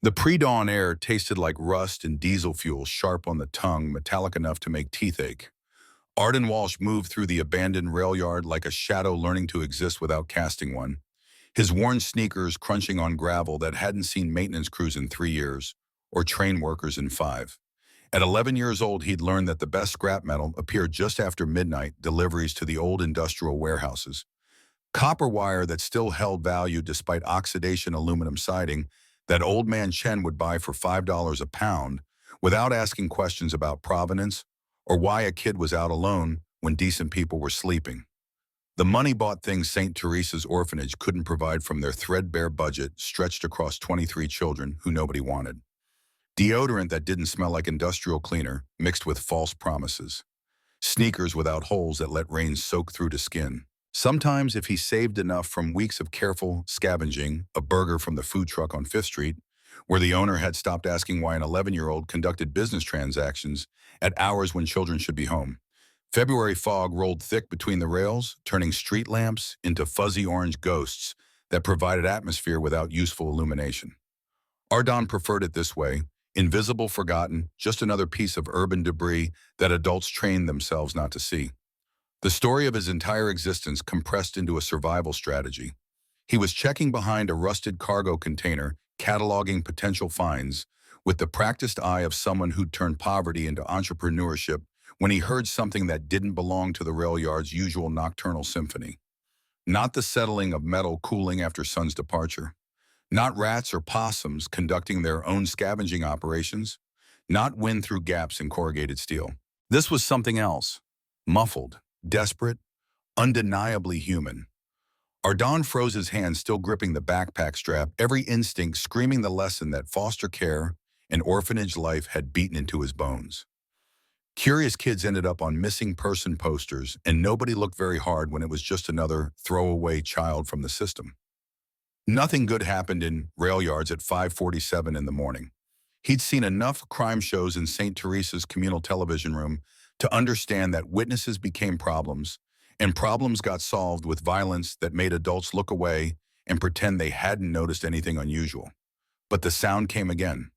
The pre-dawn air tasted like rust and diesel fuel, sharp on the tongue, metallic enough to make teeth ache. Arden Walsh moved through the abandoned rail yard like a shadow learning to exist without casting one, his worn sneakers crunching on gravel that hadn't seen maintenance crews in 3 years, or train workers in 5. At 11 years old, he'd learned that the best scrap metal appeared just after midnight deliveries to the old industrial warehouses. Copper wire that still held value despite oxidation aluminum siding that old man Chen would buy for $5 a pound without asking questions about provenance or why a kid was out alone when decent people were sleeping. The money-bought things St. Teresa's orphanage couldn't provide from their threadbare budget stretched across 23 children who nobody wanted. Deodorant that didn't smell like industrial cleaner mixed with false promises. Sneakers without holes that let rain soak through to skin. Sometimes, if he saved enough from weeks of careful scavenging, a burger from the food truck on Fifth Street, where the owner had stopped asking why an 11-year-old conducted business transactions at hours when children should be home. February fog rolled thick between the rails, turning street lamps into fuzzy orange ghosts that provided atmosphere without useful illumination. Ardon preferred it this way, invisible, forgotten, just another piece of urban debris that adults trained themselves not to see. The story of his entire existence compressed into a survival strategy. He was checking behind a rusted cargo container, cataloging potential finds, with the practiced eye of someone who'd turned poverty into entrepreneurship when he heard something that didn't belong to the rail yard's usual nocturnal symphony. Not the settling of metal cooling after sun's departure. Not rats or possums conducting their own scavenging operations. Not wind through gaps in corrugated steel. This was something else. Muffled, desperate, undeniably human. Ardon froze his hand, still gripping the backpack strap, every instinct screaming the lesson that foster care and orphanage life had beaten into his bones. Curious kids ended up on missing person posters, and nobody looked very hard when it was just another throwaway child from the system. Nothing good happened in rail yards at 5:47 in the morning. He'd seen enough crime shows in St. Teresa's communal television room to understand that witnesses became problems, and problems got solved with violence that made adults look away and pretend they hadn't noticed anything unusual. But the sound came again.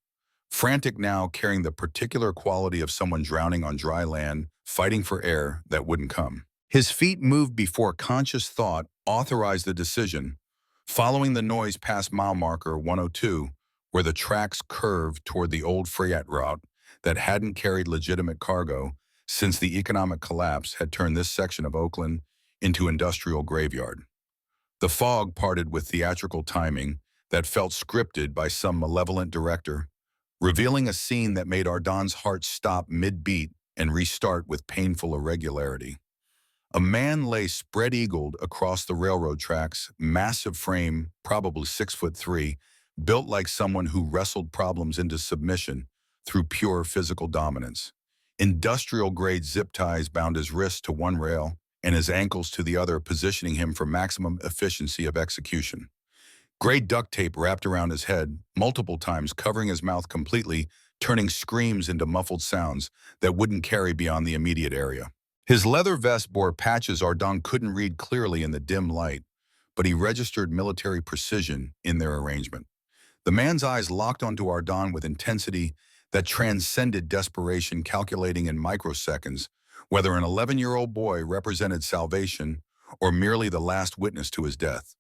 Frantic now, carrying the particular quality of someone drowning on dry land, fighting for air that wouldn't come. His feet moved before conscious thought authorized the decision, following the noise past mile marker 102, where the tracks curved toward the old freight route that hadn't carried legitimate cargo since the economic collapse had turned this section of Oakland into industrial graveyard. The fog parted with theatrical timing that felt scripted by some malevolent director, revealing a scene that made Ardon's heart stop mid-beat and restart with painful irregularity. A man lay spread-eagled across the railroad tracks, massive frame, probably 6'3", built like someone who wrestled problems into submission through pure physical dominance. Industrial-grade zip ties bound his wrists to one rail and his ankles to the other, positioning him for maximum efficiency of execution. Gray duct tape wrapped around his head, multiple times covering his mouth completely, turning screams into muffled sounds that wouldn't carry beyond the immediate area. His leather vest bore patches Ardon couldn't read clearly in the dim light, but he registered military precision in their arrangement. The man's eyes locked onto Ardon with intensity that transcended desperation, calculating in microseconds whether an 11-year-old boy represented salvation or merely the last witness to his death.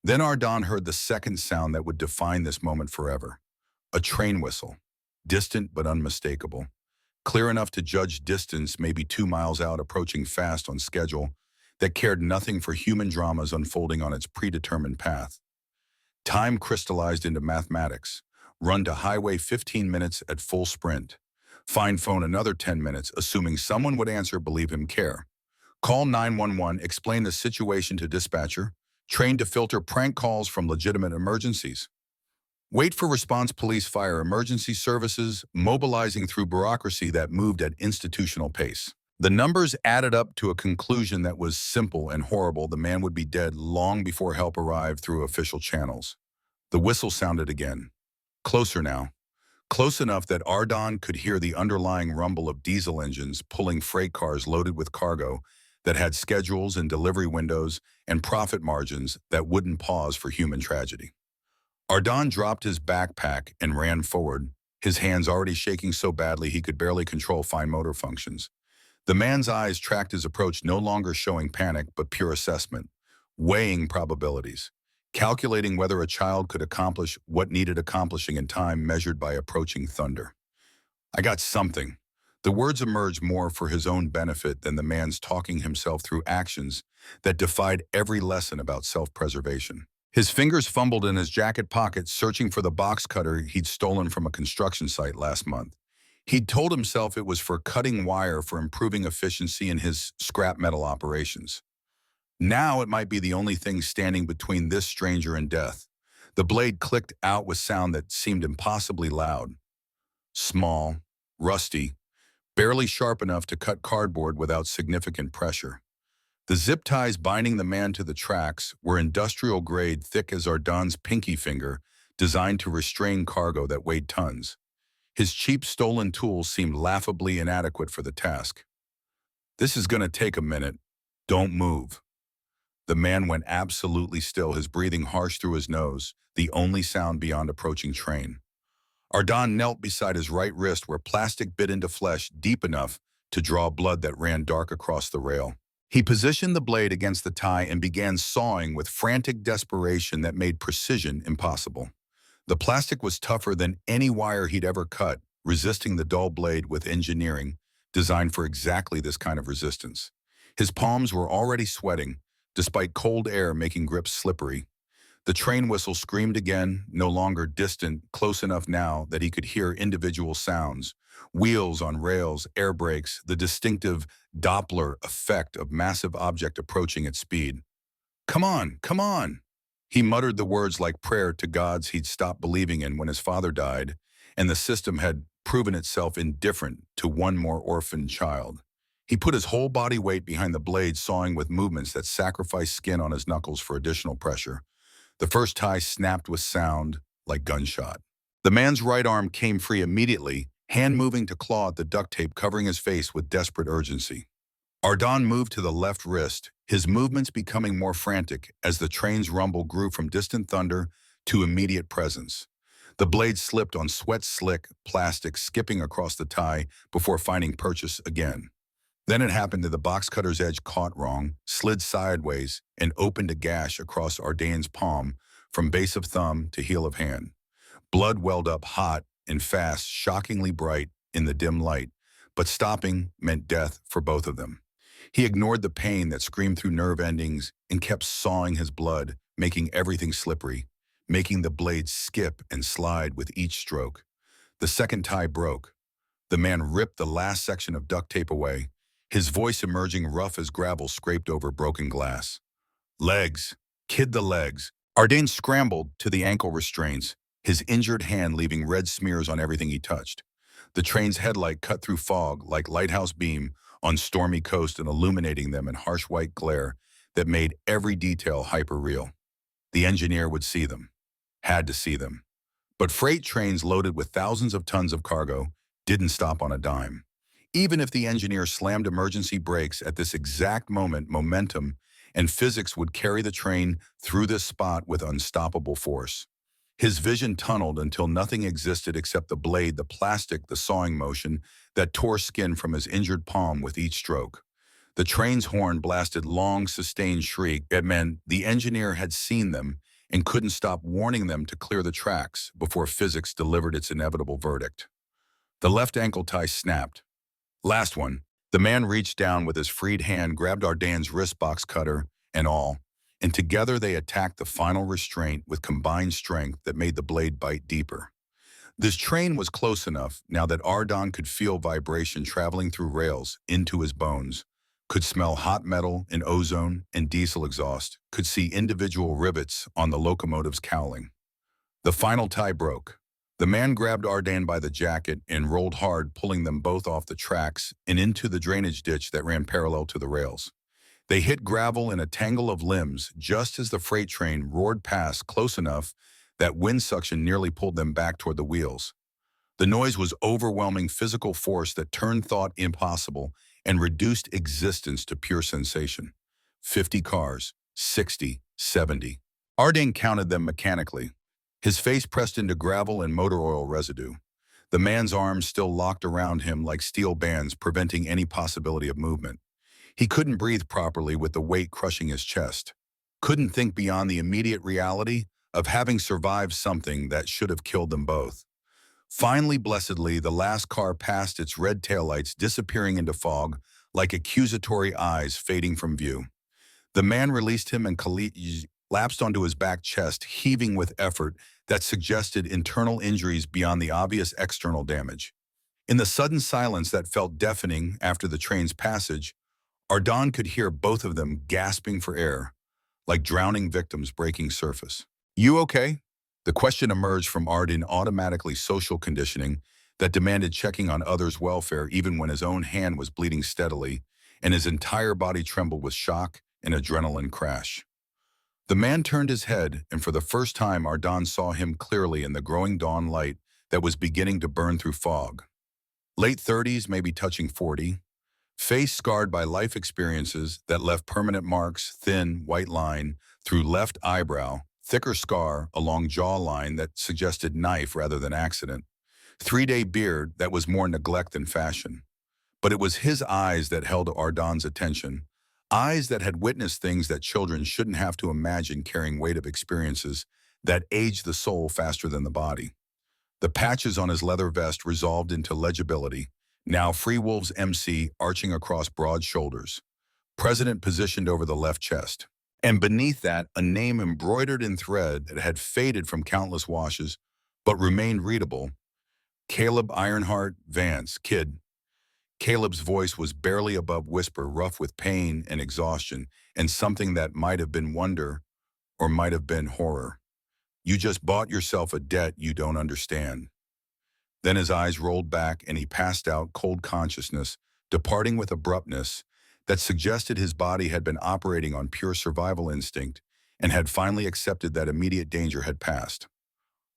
Then Ardon heard the second sound that would define this moment forever. A train whistle, distant but unmistakable. Clear enough to judge distance, maybe 2 miles out, approaching fast on schedule, that cared nothing for human dramas unfolding on its predetermined path. Time crystallized into mathematics. Run to highway 15 minutes at full sprint. Find phone another 10 minutes, assuming someone would answer, believe him, care. Call 911, explain the situation to dispatcher, trained to filter prank calls from legitimate emergencies. Wait for response, police, fire, emergency services, mobilizing through bureaucracy that moved at institutional pace. The numbers added up to a conclusion that was simple and horrible. The man would be dead long before help arrived through official channels. The whistle sounded again. Closer now. Close enough that Ardon could hear the underlying rumble of diesel engines pulling freight cars loaded with cargo that had schedules and delivery windows and profit margins that wouldn't pause for human tragedy. Ardon dropped his backpack and ran forward, his hands already shaking so badly he could barely control fine motor functions. The man's eyes tracked his approach, no longer showing panic but pure assessment, weighing probabilities, calculating whether a child could accomplish what needed accomplishing in time measured by approaching thunder. I got something. The words emerged more for his own benefit than the man's talking himself through actions that defied every lesson about self-preservation. His fingers fumbled in his jacket pocket, searching for the box cutter he'd stolen from a construction site last month. He'd told himself it was for cutting wire for improving efficiency in his scrap metal operations. Now it might be the only thing standing between this stranger and death. The blade clicked out with sound that seemed impossibly loud. Small, rusty, barely sharp enough to cut cardboard without significant pressure. The zip ties binding the man to the tracks were industrial grade, thick as Ardon's pinky finger, designed to restrain cargo that weighed tons. His cheap stolen tools seemed laughably inadequate for the task. "This is going to take a minute. Don't move." The man went absolutely still, his breathing harsh through his nose, the only sound beyond approaching train. Ardon knelt beside his right wrist where plastic bit into flesh deep enough to draw blood that ran dark across the rail. He positioned the blade against the tie and began sawing with frantic desperation that made precision impossible. The plastic was tougher than any wire he'd ever cut, resisting the dull blade with engineering designed for exactly this kind of resistance. His palms were already sweating, despite cold air making grips slippery. The train whistle screamed again, no longer distant, close enough now that he could hear individual sounds. Wheels on rails, air brakes, the distinctive Doppler effect of massive object approaching at speed. "Come on, come on!" He muttered the words like prayer to gods he'd stopped believing in when his father died, and the system had proven itself indifferent to one more orphaned child. He put his whole body weight behind the blade, sawing with movements that sacrificed skin on his knuckles for additional pressure. The first tie snapped with sound, like gunshot. The man's right arm came free immediately, hand moving to claw at the duct tape covering his face with desperate urgency. Ardon moved to the left wrist, his movements becoming more frantic as the train's rumble grew from distant thunder to immediate presence. The blade slipped on sweat-slick plastic, skipping across the tie before finding purchase again. Then it happened that the box cutter's edge caught wrong, slid sideways, and opened a gash across Ardon's palm from base of thumb to heel of hand. Blood welled up hot and fast, shockingly bright in the dim light, but stopping meant death for both of them. He ignored the pain that screamed through nerve endings and kept sawing his blood, making everything slippery, making the blade skip and slide with each stroke. The second tie broke. The man ripped the last section of duct tape away, his voice emerging rough as gravel scraped over broken glass. "Legs. Kid the legs." Ardon scrambled to the ankle restraints, his injured hand leaving red smears on everything he touched. The train's headlight cut through fog like lighthouse beam on stormy coast and illuminating them in harsh white glare that made every detail hyper-real. The engineer would see them. Had to see them. But freight trains loaded with thousands of tons of cargo didn't stop on a dime. Even if the engineer slammed emergency brakes at this exact moment, momentum and physics would carry the train through this spot with unstoppable force. His vision tunneled until nothing existed except the blade, the plastic, the sawing motion that tore skin from his injured palm with each stroke. The train's horn blasted long, sustained shriek. It meant the engineer had seen them and couldn't stop warning them to clear the tracks before physics delivered its inevitable verdict. The left ankle tie snapped. Last one. The man reached down with his freed hand, grabbed Ardon's wrist box cutter and all, and together they attacked the final restraint with combined strength that made the blade bite deeper. This train was close enough now that Ardon could feel vibration traveling through rails into his bones, could smell hot metal and ozone and diesel exhaust, could see individual rivets on the locomotive's cowling. The final tie broke. The man grabbed Ardon by the jacket and rolled hard, pulling them both off the tracks and into the drainage ditch that ran parallel to the rails. They hit gravel in a tangle of limbs just as the freight train roared past, close enough that wind suction nearly pulled them back toward the wheels. The noise was overwhelming physical force that turned thought impossible and reduced existence to pure sensation. 50 cars, 60, 70. Ardon counted them mechanically. his face pressed into gravel and motor oil residue. The man's arms still locked around him like steel bands, preventing any possibility of movement. He couldn't breathe properly with the weight crushing his chest. Couldn't think beyond the immediate reality of having survived something that should have killed them both. Finally, blessedly, the last car passed, its red taillights disappearing into fog like accusatory eyes fading from view. The man released him and collapsed onto his back chest, heaving with effort that suggested internal injuries beyond the obvious external damage. In the sudden silence that felt deafening after the train's passage, Ardon could hear both of them gasping for air, like drowning victims breaking surface. "You okay?" The question emerged from Ardon automatically social conditioning that demanded checking on others' welfare even when his own hand was bleeding steadily and his entire body trembled with shock and adrenaline crash. The man turned his head, and for the first time Ardon saw him clearly in the growing dawn light that was beginning to burn through fog. Late 30s, maybe touching 40, face scarred by life experiences that left permanent marks, thin, white line through left eyebrow, thicker scar along jawline that suggested knife rather than accident, 3-day beard that was more neglect than fashion. But it was his eyes that held Ardon's attention, eyes that had witnessed things that children shouldn't have to imagine, carrying weight of experiences that age the soul faster than the body. The patches on his leather vest resolved into legibility, now Free Wolves MC arching across broad shoulders, President positioned over the left chest. And beneath that, a name embroidered in thread that had faded from countless washes, but remained readable: Caleb Ironheart Vance, Kid. Caleb's voice was barely above whisper, rough with pain and exhaustion, and something that might have been wonder or might have been horror. "You just bought yourself a debt you don't understand." Then his eyes rolled back and he passed out, cold consciousness, departing with abruptness that suggested his body had been operating on pure survival instinct and had finally accepted that immediate danger had passed.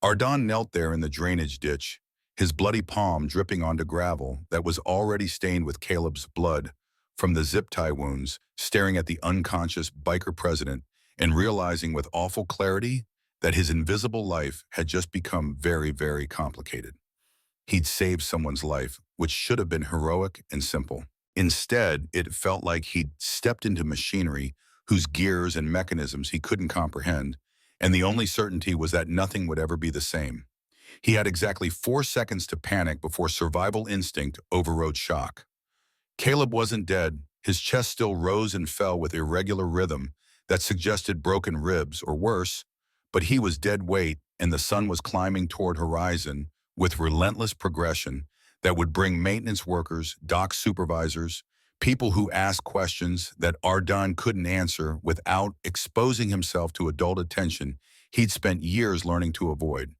Ardon knelt there in the drainage ditch, his bloody palm dripping onto gravel that was already stained with Caleb's blood from the zip tie wounds, staring at the unconscious biker president and realizing with awful clarity that his invisible life had just become very, very complicated. He'd saved someone's life, which should have been heroic and simple. Instead, it felt like he'd stepped into machinery whose gears and mechanisms he couldn't comprehend, and the only certainty was that nothing would ever be the same. He had exactly 4 seconds to panic before survival instinct overrode shock. Caleb wasn't dead. His chest still rose and fell with irregular rhythm that suggested broken ribs or worse, but he was dead weight and the sun was climbing toward horizon with relentless progression that would bring maintenance workers, dock supervisors, people who asked questions that Ardon couldn't answer without exposing himself to adult attention he'd spent years learning to avoid.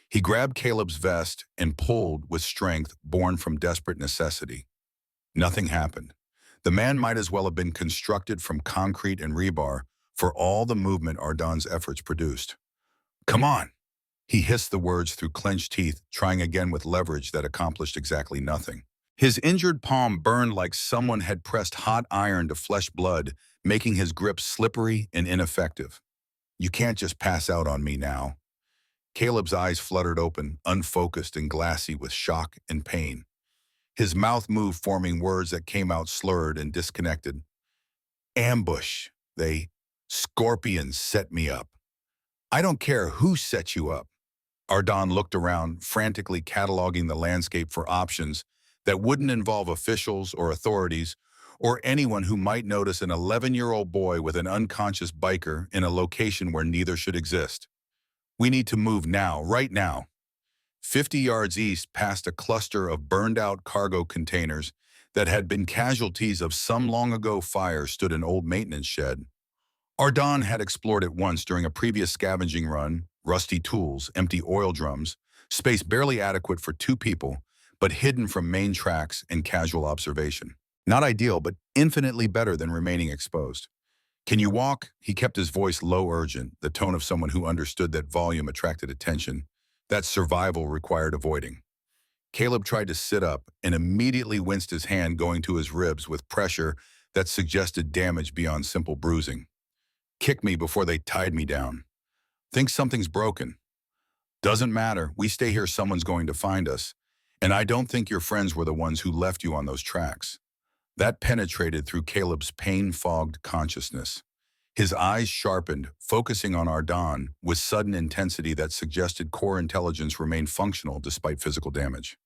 He grabbed Caleb's vest and pulled with strength born from desperate necessity. Nothing happened. The man might as well have been constructed from concrete and rebar for all the movement Ardon's efforts produced. "Come on!" He hissed the words through clenched teeth, trying again with leverage that accomplished exactly nothing. His injured palm burned like someone had pressed hot iron to flesh blood, making his grip slippery and ineffective. "You can't just pass out on me now." Caleb's eyes fluttered open, unfocused and glassy with shock and pain. His mouth moved, forming words that came out slurred and disconnected. "Ambush. Scorpions set me up. I don't care who set you up." Ardon looked around, frantically cataloging the landscape for options that wouldn't involve officials or authorities or anyone who might notice an 11-year-old boy with an unconscious biker in a location where neither should exist. "We need to move now, right now." 50 yards east, past a cluster of burned-out cargo containers that had been casualties of some long-ago fire, stood an old maintenance shed. Ardon had explored it once during a previous scavenging run: rusty tools, empty oil drums, space barely adequate for 2 people, but hidden from main tracks and casual observation. Not ideal, but infinitely better than remaining exposed. "Can you walk?" He kept his voice low, urgent, the tone of someone who understood that volume attracted attention, that survival required avoiding. Caleb tried to sit up and immediately winced, his hand going to his ribs with pressure that suggested damage beyond simple bruising. "Kick me before they tied me down." "Think something's broken." Doesn't matter. We stay here, someone's going to find us. And I don't think your friends were the ones who left you on those tracks. That penetrated through Caleb's pain-fogged consciousness. His eyes sharpened, focusing on Ardon with sudden intensity that suggested core intelligence remained functional despite physical damage.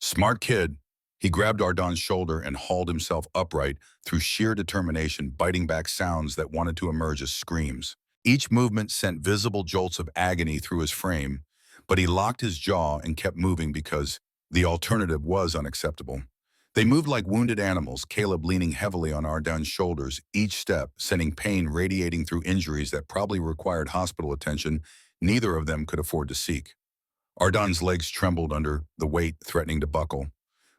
Smart kid. He grabbed Ardon's shoulder and hauled himself upright through sheer determination, biting back sounds that wanted to emerge as screams. Each movement sent visible jolts of agony through his frame, but he locked his jaw and kept moving because the alternative was unacceptable. They moved like wounded animals, Caleb leaning heavily on Ardon's shoulders, each step sending pain radiating through injuries that probably required hospital attention neither of them could afford to seek. Ardon's legs trembled under the weight threatening to buckle,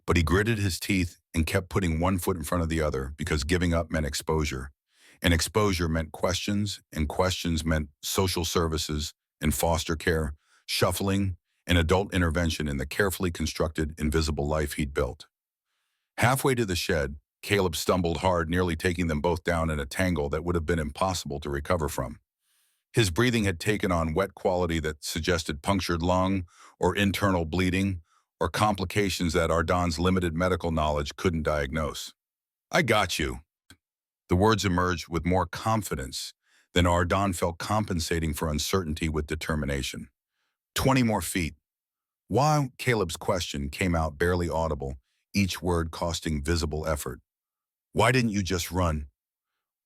but he gritted his teeth and kept putting one foot in front of the other because giving up meant exposure. And exposure meant questions, and questions meant social services and foster care, shuffling, and adult intervention in the carefully constructed, invisible life he'd built. Halfway to the shed, Caleb stumbled hard, nearly taking them both down in a tangle that would have been impossible to recover from. His breathing had taken on wet quality that suggested punctured lung or internal bleeding or complications that Ardon's limited medical knowledge couldn't diagnose. I got you. The words emerged with more confidence than Ardon felt, compensating for uncertainty with determination. 20 more feet. While Caleb's question came out barely audible, each word costing visible effort. Why didn't you just run?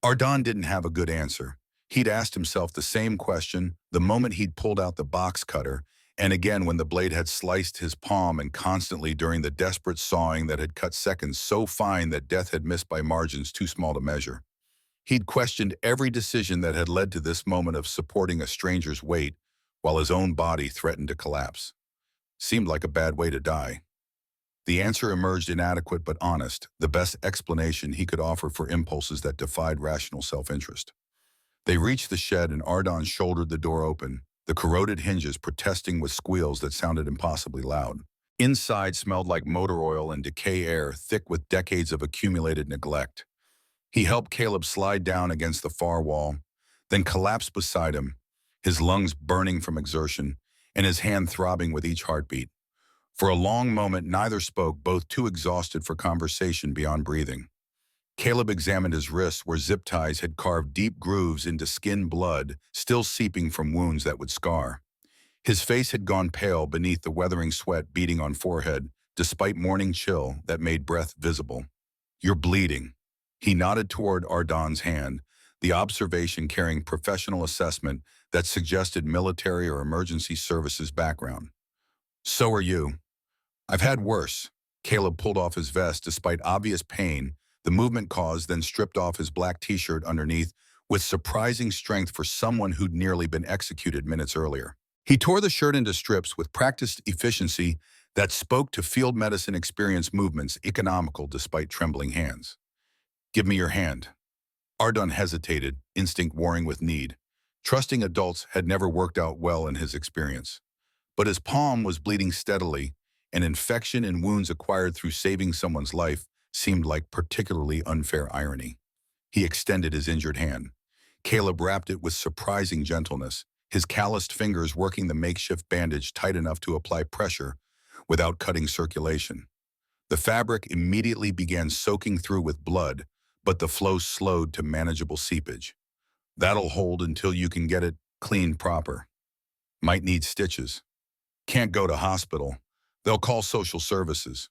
Ardon didn't have a good answer. He'd asked himself the same question the moment he'd pulled out the box cutter, and again when the blade had sliced his palm, and constantly during the desperate sawing that had cut seconds so fine that death had missed by margins too small to measure. He'd questioned every decision that had led to this moment of supporting a stranger's weight while his own body threatened to collapse. Seemed like a bad way to die. The answer emerged inadequate but honest, the best explanation he could offer for impulses that defied rational self-interest. They reached the shed and Ardon shouldered the door open, the corroded hinges protesting with squeals that sounded impossibly loud. Inside smelled like motor oil and decay air, thick with decades of accumulated neglect. He helped Caleb slide down against the far wall, then collapsed beside him, his lungs burning from exertion and his hand throbbing with each heartbeat. For a long moment, neither spoke, both too exhausted for conversation beyond breathing. Caleb examined his wrists where zip ties had carved deep grooves into skin, blood still seeping from wounds that would scar. His face had gone pale beneath the weathering sweat beading on forehead, despite morning chill that made breath visible. You're bleeding. He nodded toward Ardon's hand, the observation carrying professional assessment that suggested military or emergency services background. So are you. I've had worse. Caleb pulled off his vest despite obvious pain the movement caused, then stripped off his black t-shirt underneath with surprising strength for someone who'd nearly been executed minutes earlier. He tore the shirt into strips with practiced efficiency that spoke to field medicine experience, movements economical despite trembling hands. Give me your hand. Ardon hesitated, instinct warring with need. Trusting adults had never worked out well in his experience. But his palm was bleeding steadily, and infection and wounds acquired through saving someone's life seemed like particularly unfair irony. He extended his injured hand. Caleb wrapped it with surprising gentleness, his calloused fingers working the makeshift bandage tight enough to apply pressure without cutting circulation. The fabric immediately began soaking through with blood, but the flow slowed to manageable seepage. That'll hold until you can get it cleaned proper. Might need stitches. Can't go to hospital. They'll call social services.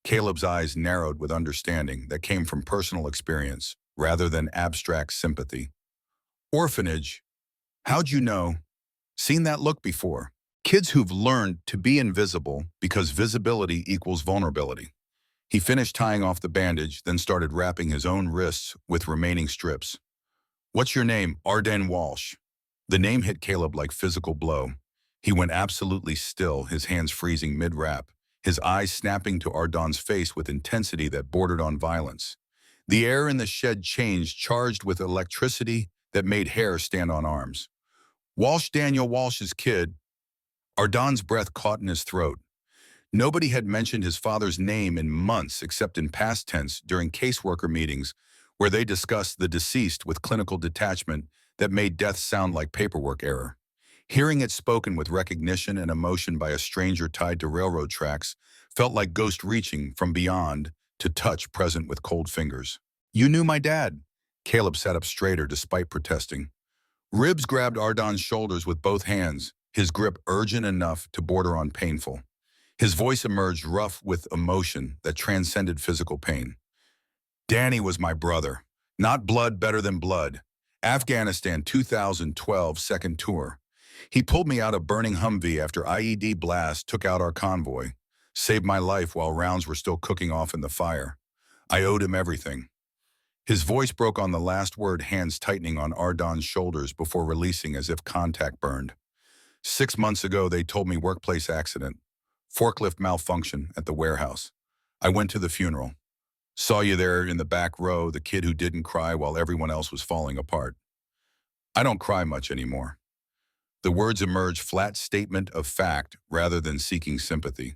Caleb's eyes narrowed with understanding that came from personal experience rather than abstract sympathy. Orphanage. How'd you know? Seen that look before. Kids who've learned to be invisible because visibility equals vulnerability. He finished tying off the bandage, then started wrapping his own wrists with remaining strips. What's your name? Ardon Walsh. The name hit Caleb like physical blow. He went absolutely still, his hands freezing mid-wrap, his eyes snapping to Ardon's face with intensity that bordered on violence. The air in the shed changed, charged with electricity that made hair stand on arms. Walsh, Daniel Walsh's kid. Ardon's breath caught in his throat. Nobody had mentioned his father's name in months except in past tense during caseworker meetings where they discussed the deceased with clinical detachment that made death sound like paperwork error. Hearing it spoken with recognition and emotion by a stranger tied to railroad tracks felt like ghost reaching from beyond to touch present with cold fingers. "You knew my dad." Caleb sat up straighter despite protesting. Ribs grabbed Ardon's shoulders with both hands, his grip urgent enough to border on painful. His voice emerged rough with emotion that transcended physical pain. "Danny was my brother. Not blood better than blood. Afghanistan 2012 second tour. He pulled me out of burning Humvee after IED blast took out our convoy. Saved my life while rounds were still cooking off in the fire. I owed him everything." His voice broke on the last word, hands tightening on Ardon's shoulders before releasing as if contact burned. "6 months ago, they told me workplace accident. Forklift malfunction at the warehouse. I went to the funeral. Saw you there in the back row, the kid who didn't cry while everyone else was falling apart. I don't cry much anymore." The words emerged flat statement of fact rather than seeking sympathy.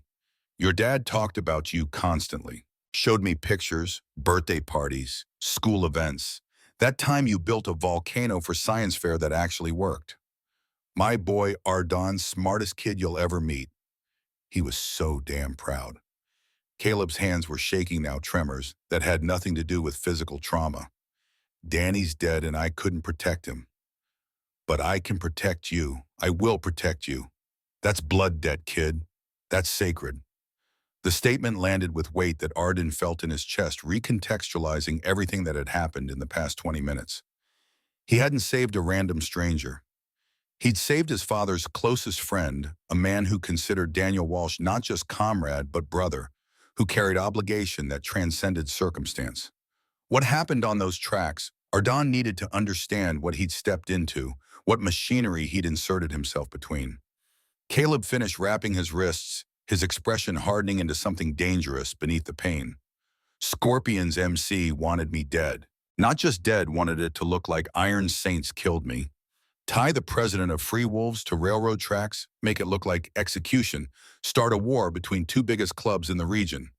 "Your dad talked about you constantly. Showed me pictures, birthday parties, school events. That time you built a volcano for science fair that actually worked. My boy Ardon, smartest kid you'll ever meet." He was so damn proud. Caleb's hands were shaking now, tremors that had nothing to do with physical trauma. "Danny's dead and I couldn't protect him. But I can protect you. I will protect you. That's blood debt, kid. That's sacred." The statement landed with weight that Ardon felt in his chest, recontextualizing everything that had happened in the past 20 minutes. He hadn't saved a random stranger. He'd saved his father's closest friend, a man who considered Daniel Walsh not just comrade but brother, who carried obligation that transcended circumstance. What happened on those tracks, Ardon needed to understand what he'd stepped into, what machinery he'd inserted himself between. Caleb finished wrapping his wrists, his expression hardening into something dangerous beneath the pain. "Scorpion's MC wanted me dead. Not just dead, wanted it to look like Iron Saints killed me. Tie the president of Free Wolves to railroad tracks, make it look like execution, start a war between two biggest clubs in the region.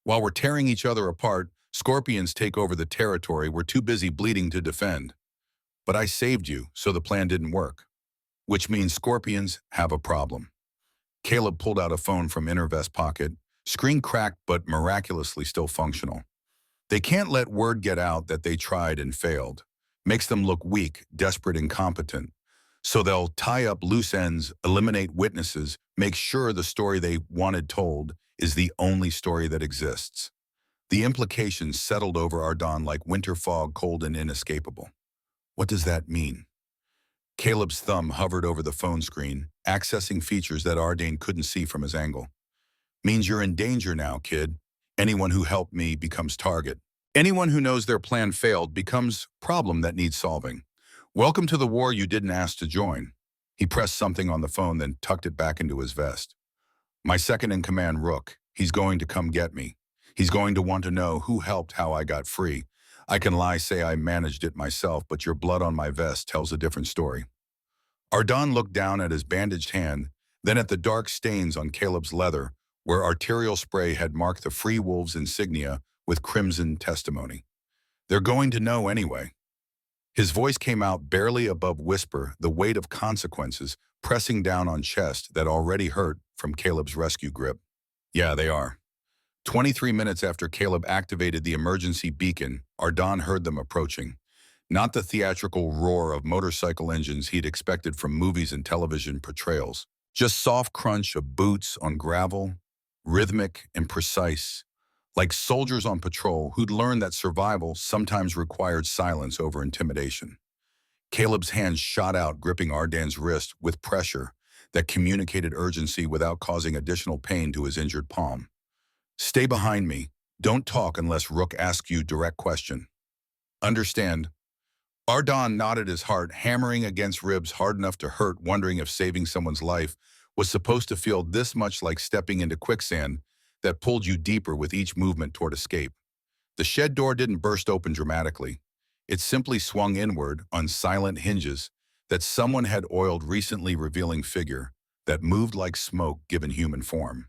While we're tearing each other apart, Scorpions take over the territory we're too busy bleeding to defend. But I saved you, so the plan didn't work. Which means Scorpions have a problem." Caleb pulled out a phone from inner vest pocket, screen cracked but miraculously still functional. "They can't let word get out that they tried and failed. Makes them look weak, desperate, incompetent. So they'll tie up loose ends, eliminate witnesses, make sure the story they wanted told is the only story that exists." The implications settled over Ardon like winter fog, cold and inescapable. "What does that mean?" Caleb's thumb hovered over the phone screen, accessing features that Ardon couldn't see from his angle. "Means you're in danger now, kid. Anyone who helped me becomes target. Anyone who knows their plan failed becomes problem that needs solving. Welcome to the war you didn't ask to join." He pressed something on the phone, then tucked it back into his vest. "My second-in-command, Rook. He's going to come get me. He's going to want to know who helped, how I got free. I can lie, say I managed it myself, but your blood on my vest tells a different story." Ardon looked down at his bandaged hand, then at the dark stains on Caleb's leather, where arterial spray had marked the Free Wolves insignia with crimson testimony. "They're going to know anyway." His voice came out barely above whisper, the weight of consequences pressing down on chest that already hurt from Caleb's rescue grip. "Yeah, they are." 23 minutes after Caleb activated the emergency beacon, Ardon heard them approaching. Not the theatrical roar of motorcycle engines he'd expected from movies and television portrayals. Just soft crunch of boots on gravel, rhythmic and precise, like soldiers on patrol who'd learned that survival sometimes required silence over intimidation. Caleb's hands shot out, gripping Ardon's wrist with pressure that communicated urgency without causing additional pain to his injured palm. "Stay behind me. Don't talk unless Rook asks you direct question." "Understand." Ardon nodded, his heart hammering against ribs hard enough to hurt, wondering if saving someone's life was supposed to feel this much like stepping into quicksand that pulled you deeper with each movement toward escape. The shed door didn't burst open dramatically. It simply swung inward on silent hinges that someone had oiled recently, revealing figure that moved like smoke given human form.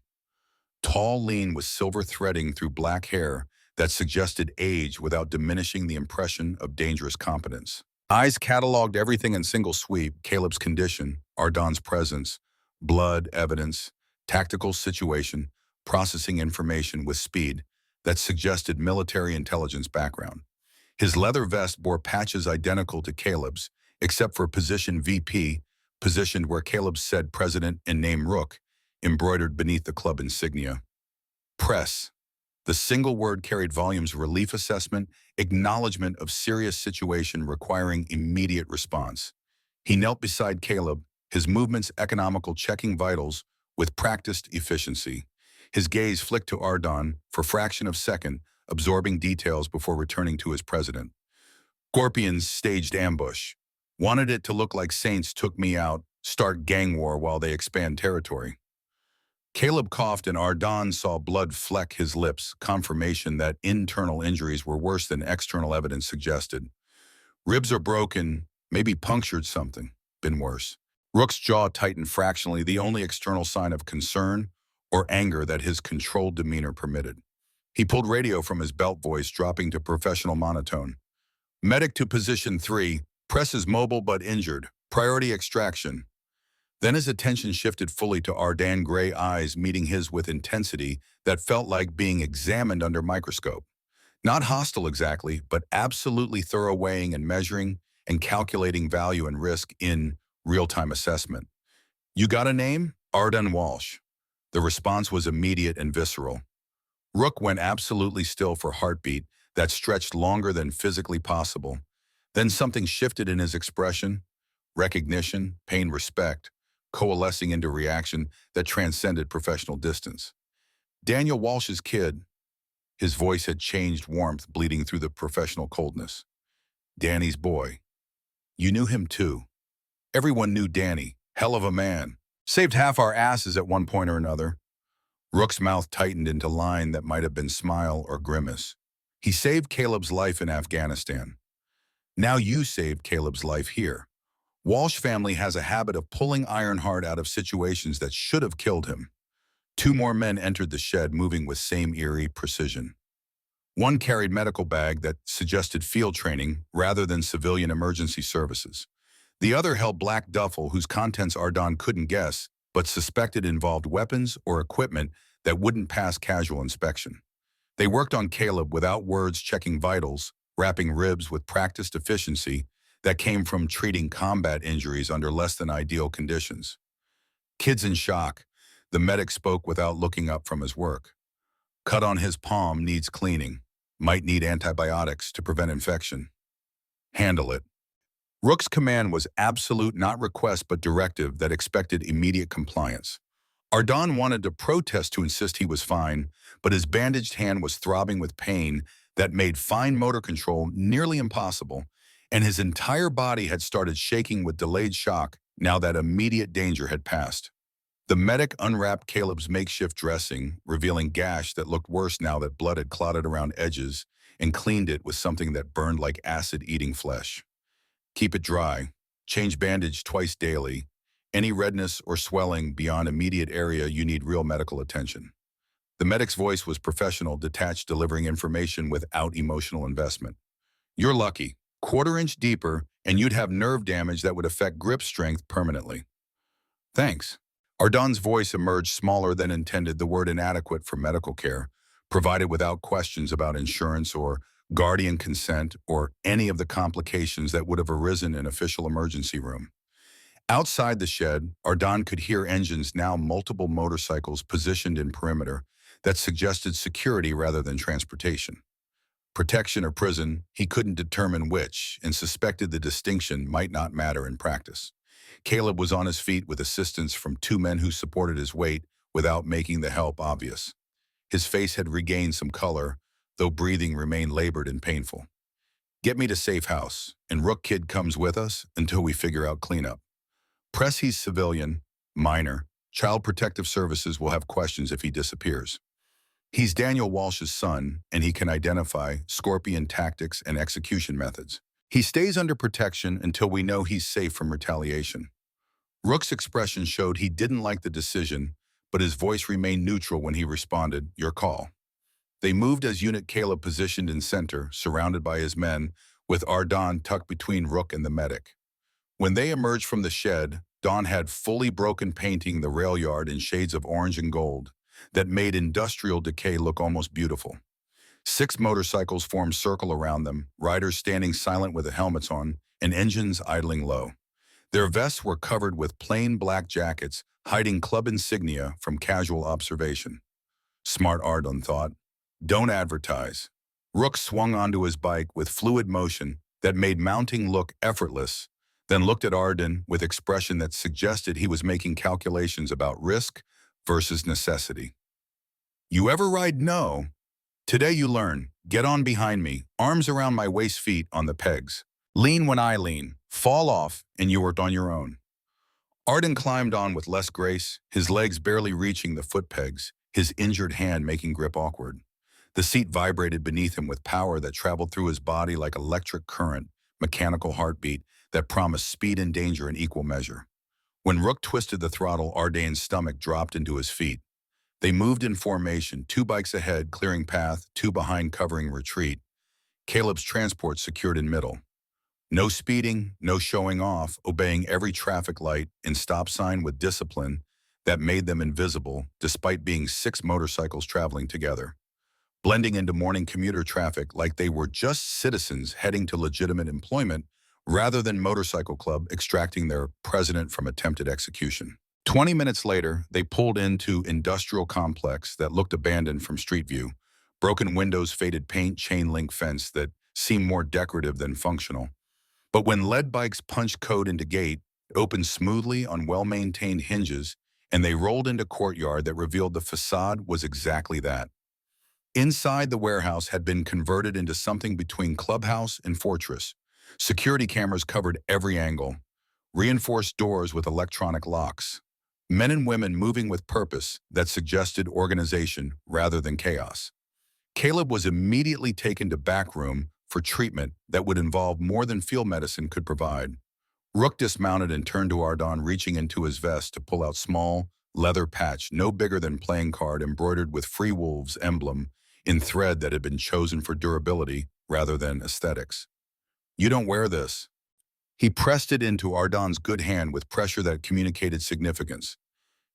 Tall, lean, with silver threading through black hair that suggested age without diminishing the impression of dangerous competence. Eyes cataloged everything in single sweep: Caleb's condition, Ardon's presence, blood, evidence, tactical situation, processing information with speed that suggested military intelligence background. His leather vest bore patches identical to Caleb's, except for position VP, positioned where Caleb said president and name Rook, embroidered beneath the club insignia. Press. The single word carried volumes: relief assessment, acknowledgement of serious situation requiring immediate response. He knelt beside Caleb, his movements economical, checking vitals with practiced efficiency. His gaze flicked to Ardon for fraction of second, absorbing details before returning to his president. Scorpions staged ambush. Wanted it to look like Saints took me out, start gang war while they expand territory. Caleb coughed and Ardon saw blood fleck his lips, confirmation that internal injuries were worse than external evidence suggested. Ribs are broken, maybe punctured something. Been worse. Rook's jaw tightened fractionally, the only external sign of concern or anger that his controlled demeanor permitted. He pulled radio from his belt, voice dropping to professional monotone. Medic to position 3, press is mobile but injured. Priority extraction. Then his attention shifted fully to Ardon, gray eyes meeting his with intensity that felt like being examined under microscope. Not hostile exactly, but absolutely thorough, weighing and measuring and calculating value and risk in real-time assessment. You got a name? Ardon Walsh. The response was immediate and visceral. Rook went absolutely still for heartbeat that stretched longer than physically possible. Then something shifted in his expression: recognition, pain, respect, coalescing into reaction that transcended professional distance. Daniel Walsh's kid. His voice had changed, warmth bleeding through the professional coldness. Danny's boy. You knew him too. Everyone knew Danny. Hell of a man. Saved half our asses at one point or another. Rook's mouth tightened into line that might have been smile or grimace. He saved Caleb's life in Afghanistan. Now you saved Caleb's life here. Walsh family has a habit of pulling Ironheart out of situations that should have killed him. 2 more men entered the shed, moving with same eerie precision. One carried medical bag that suggested field training rather than civilian emergency services. The other held black duffel whose contents Ardon couldn't guess, but suspected involved weapons or equipment that wouldn't pass casual inspection. They worked on Caleb without words, checking vitals, wrapping ribs with practiced efficiency that came from treating combat injuries under less than ideal conditions. Kid's in shock. The medic spoke without looking up from his work. Cut on his palm, needs cleaning. Might need antibiotics to prevent infection. Handle it. Rook's command was absolute, not request but directive that expected immediate compliance. Ardon wanted to protest to insist he was fine, but his bandaged hand was throbbing with pain that made fine motor control nearly impossible, and his entire body had started shaking with delayed shock now that immediate danger had passed. The medic unwrapped Caleb's makeshift dressing, revealing gash that looked worse now that blood had clotted around edges, and cleaned it with something that burned like acid eating flesh. Keep it dry. Change bandage twice daily. Any redness or swelling beyond immediate area, you need real medical attention. The medic's voice was professional, detached, delivering information without emotional investment. You're lucky. 1/4 inch deeper, and you'd have nerve damage that would affect grip strength permanently. Thanks. Ardon's voice emerged smaller than intended, the word inadequate for medical care, provided without questions about insurance or guardian consent or any of the complications that would have arisen in official emergency room. Outside the shed, Ardon could hear engines, now multiple motorcycles positioned in perimeter that suggested security rather than transportation. Protection or prison, he couldn't determine which, and suspected the distinction might not matter in practice. Caleb was on his feet with assistance from 2 men who supported his weight without making the help obvious. His face had regained some color, though breathing remained labored and painful. Get me to safe house, and Rook kid comes with us until we figure out cleanup. Press he's civilian, minor. Child Protective Services will have questions if he disappears. He's Daniel Walsh's son, and he can identify Scorpion tactics and execution methods. He stays under protection until we know he's safe from retaliation. Rook's expression showed he didn't like the decision, but his voice remained neutral when he responded, your call. They moved as Unit Caleb positioned in center, surrounded by his men, with Ardon tucked between Rook and the medic. When they emerged from the shed, Dawn had fully broken painting the rail yard in shades of orange and gold that made industrial decay look almost beautiful. 6 motorcycles formed circle around them, riders standing silent with their helmets on, and engines idling low. Their vests were covered with plain black jackets, hiding club insignia from casual observation. Smart Ardon thought. Don't advertise. Rook swung onto his bike with fluid motion that made mounting look effortless, then looked at Ardon with expression that suggested he was making calculations about risk versus necessity. You ever ride? No. Today you learn. Get on behind me, arms around my waist, feet on the pegs. Lean when I lean, fall off, and you are on your own. Ardon climbed on with less grace, his legs barely reaching the foot pegs, his injured hand making grip awkward. The seat vibrated beneath him with power that traveled through his body like electric current, mechanical heartbeat that promised speed and danger in equal measure. When Rook twisted the throttle, Ardon's stomach dropped into his feet. They moved in formation, 2 bikes ahead, clearing path, 2 behind, covering retreat. Caleb's transport secured in middle. No speeding, no showing off, obeying every traffic light and stop sign with discipline that made them invisible, despite being 6 motorcycles traveling together, blending into morning commuter traffic like they were just citizens heading to legitimate employment rather than motorcycle club extracting their president from attempted execution. 20 minutes later, they pulled into industrial complex that looked abandoned from street view, broken windows, faded paint, chain link fence that seemed more decorative than functional. But when lead bikes punched code into gate, it opened smoothly on well-maintained hinges, and they rolled into courtyard that revealed the facade was exactly that. Inside, the warehouse had been converted into something between clubhouse and fortress. Security cameras covered every angle, reinforced doors with electronic locks. Men and women moving with purpose that suggested organization rather than chaos. Caleb was immediately taken to back room for treatment that would involve more than field medicine could provide. Rook dismounted and turned to Ardon, reaching into his vest to pull out small, leather patch no bigger than playing card embroidered with Free Wolves emblem in thread that had been chosen for durability rather than aesthetics. You don't wear this. He pressed it into Ardon's good hand with pressure that communicated significance.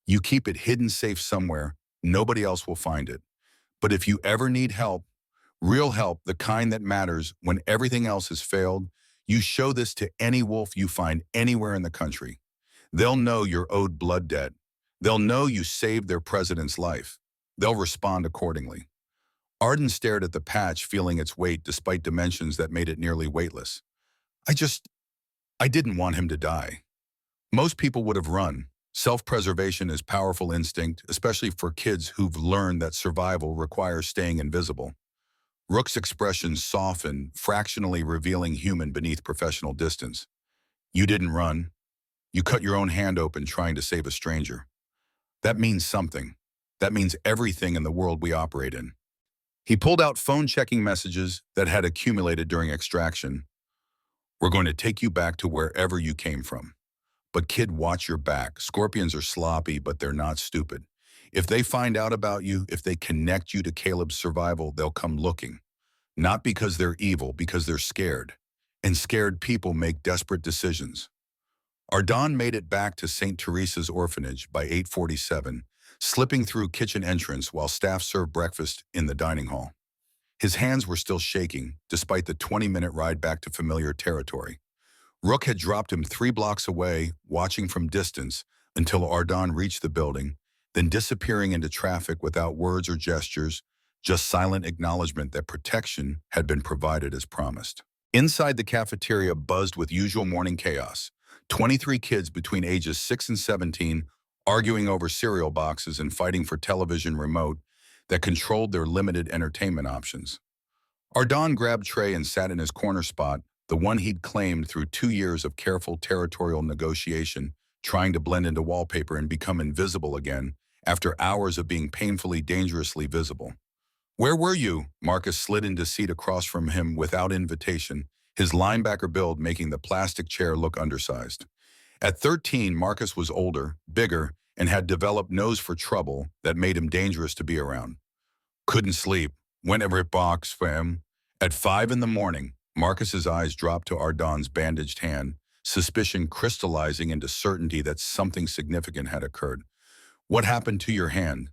You keep it hidden safe somewhere, nobody else will find it. But if you ever need help, real help, the kind that matters when everything else has failed, you show this to any wolf you find anywhere in the country. They'll know you're owed blood debt. They'll know you saved their president's life. They'll respond accordingly. Ardon stared at the patch, feeling its weight despite dimensions that made it nearly weightless. I didn't want him to die. Most people would have run. Self-preservation is powerful instinct, especially for kids who've learned that survival requires staying invisible. Rook's expression softened, fractionally revealing human beneath professional distance. You didn't run. You cut your own hand open trying to save a stranger. That means something. That means everything in the world we operate in. He pulled out phone-checking messages that had accumulated during extraction. We're going to take you back to wherever you came from. But kid, watch your back. Scorpions are sloppy, but they're not stupid. If they find out about you, if they connect you to Caleb's survival, they'll come looking. Not because they're evil, because they're scared. And scared people make desperate decisions. Ardon made it back to St. Teresa's orphanage by 8:47, slipping through kitchen entrance while staff served breakfast in the dining hall. His hands were still shaking, despite the 20-minute ride back to familiar territory. Rook had dropped him 3 blocks away, watching from distance until Ardon reached the building, then disappearing into traffic without words or gestures, just silent acknowledgement that protection had been provided as promised. Inside, the cafeteria buzzed with usual morning chaos. 23 kids between ages 6 and 17 arguing over cereal boxes and fighting for television remote that controlled their limited entertainment options. Ardon grabbed Trey and sat in his corner spot, the one he'd claimed through 2 years of careful territorial negotiation, trying to blend into wallpaper and become invisible again after hours of being painfully, dangerously visible. Where were you? Marcus slid into seat across from him without invitation, his linebacker build making the plastic chair look undersized. At 13, Marcus was older, bigger, and had developed nose for trouble that made him dangerous to be around. Couldn't sleep. Went every box, fam. At 5 in the morning. Marcus's eyes dropped to Ardon's bandaged hand, suspicion crystallizing into certainty that something significant had occurred. What happened to your hand?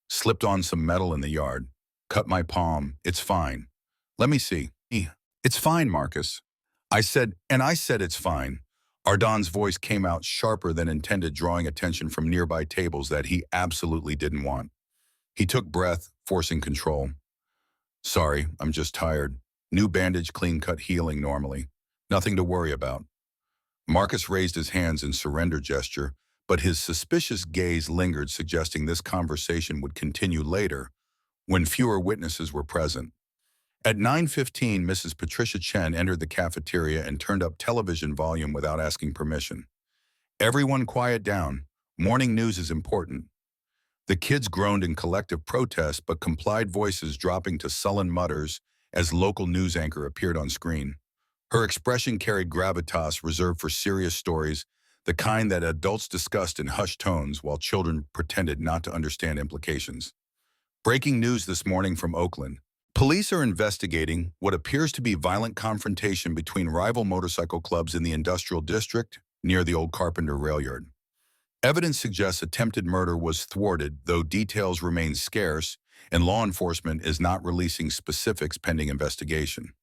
Slipped on some metal in the yard. Cut my palm. It's fine. Let me see. It's fine, Marcus. I said it's fine. Ardon's voice came out sharper than intended, drawing attention from nearby tables that he absolutely didn't want. He took breath, forcing control. Sorry, I'm just tired. New bandage, clean cut, healing normally. Nothing to worry about. Marcus raised his hands in surrender gesture, but his suspicious gaze lingered, suggesting this conversation would continue later, when fewer witnesses were present. At 9:15, Mrs. Patricia Chen entered the cafeteria and turned up television volume without asking permission. Everyone quiet down. Morning news is important. The kids groaned in collective protest, but complied, voices dropping to sullen mutters as local news anchor appeared on screen. Her expression carried gravitas reserved for serious stories, the kind that adults discussed in hushed tones while children pretended not to understand implications. Breaking news this morning from Oakland. Police are investigating what appears to be violent confrontation between rival motorcycle clubs in the industrial district near the old Carpenter rail yard. Evidence suggests attempted murder was thwarted, though details remain scarce, and law enforcement is not releasing specifics pending investigation.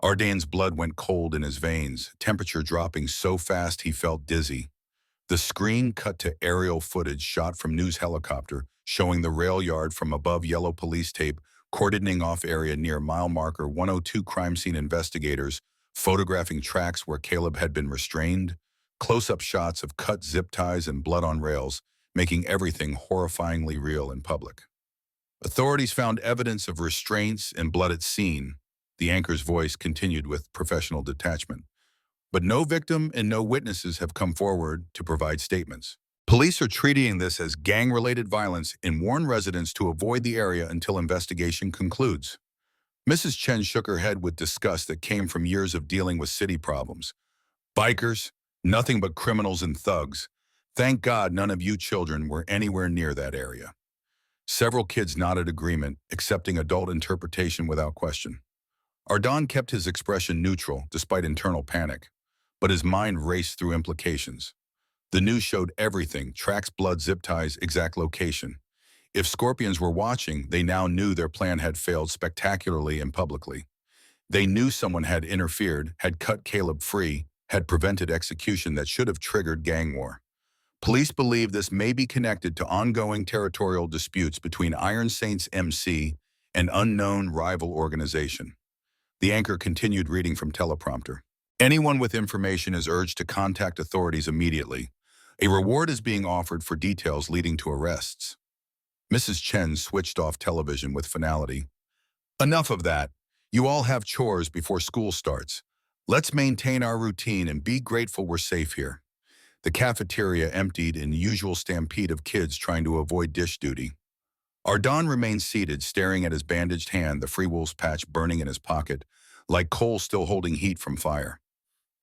Ardane's blood went cold in his veins, temperature dropping so fast he felt dizzy. The screen cut to aerial footage shot from news helicopter, showing the rail yard from above. Yellow police tape cordoning off area near mile marker 102. Crime scene investigators photographing tracks where Caleb had been restrained. Close-up shots of cut zip ties and blood on rails, making everything horrifyingly real in public. Authorities found evidence of restraints and blood at scene. The anchor's voice continued with professional detachment. But no victim and no witnesses have come forward to provide statements. Police are treating this as gang-related violence and warn residents to avoid the area until investigation concludes. Mrs. Chen shook her head with disgust that came from years of dealing with city problems. Bikers, nothing but criminals and thugs. Thank God none of you children were anywhere near that area. Several kids nodded agreement, accepting adult interpretation without question. Ardon kept his expression neutral despite internal panic, but his mind raced through implications. The news showed everything: tracks, blood, zip ties, exact location. If Scorpions were watching, they now knew their plan had failed spectacularly and publicly. They knew someone had interfered, had cut Caleb free, had prevented execution that should have triggered gang war. Police believe this may be connected to ongoing territorial disputes between Iron Saints MC and unknown rival organization. The anchor continued reading from teleprompter. Anyone with information is urged to contact authorities immediately. A reward is being offered for details leading to arrests. Mrs. Chen switched off television with finality. Enough of that. You all have chores before school starts. Let's maintain our routine and be grateful we're safe here. The cafeteria emptied in the usual stampede of kids trying to avoid dish duty. Ardon remained seated, staring at his bandaged hand, the free wolf's patch burning in his pocket, like coal still holding heat from fire.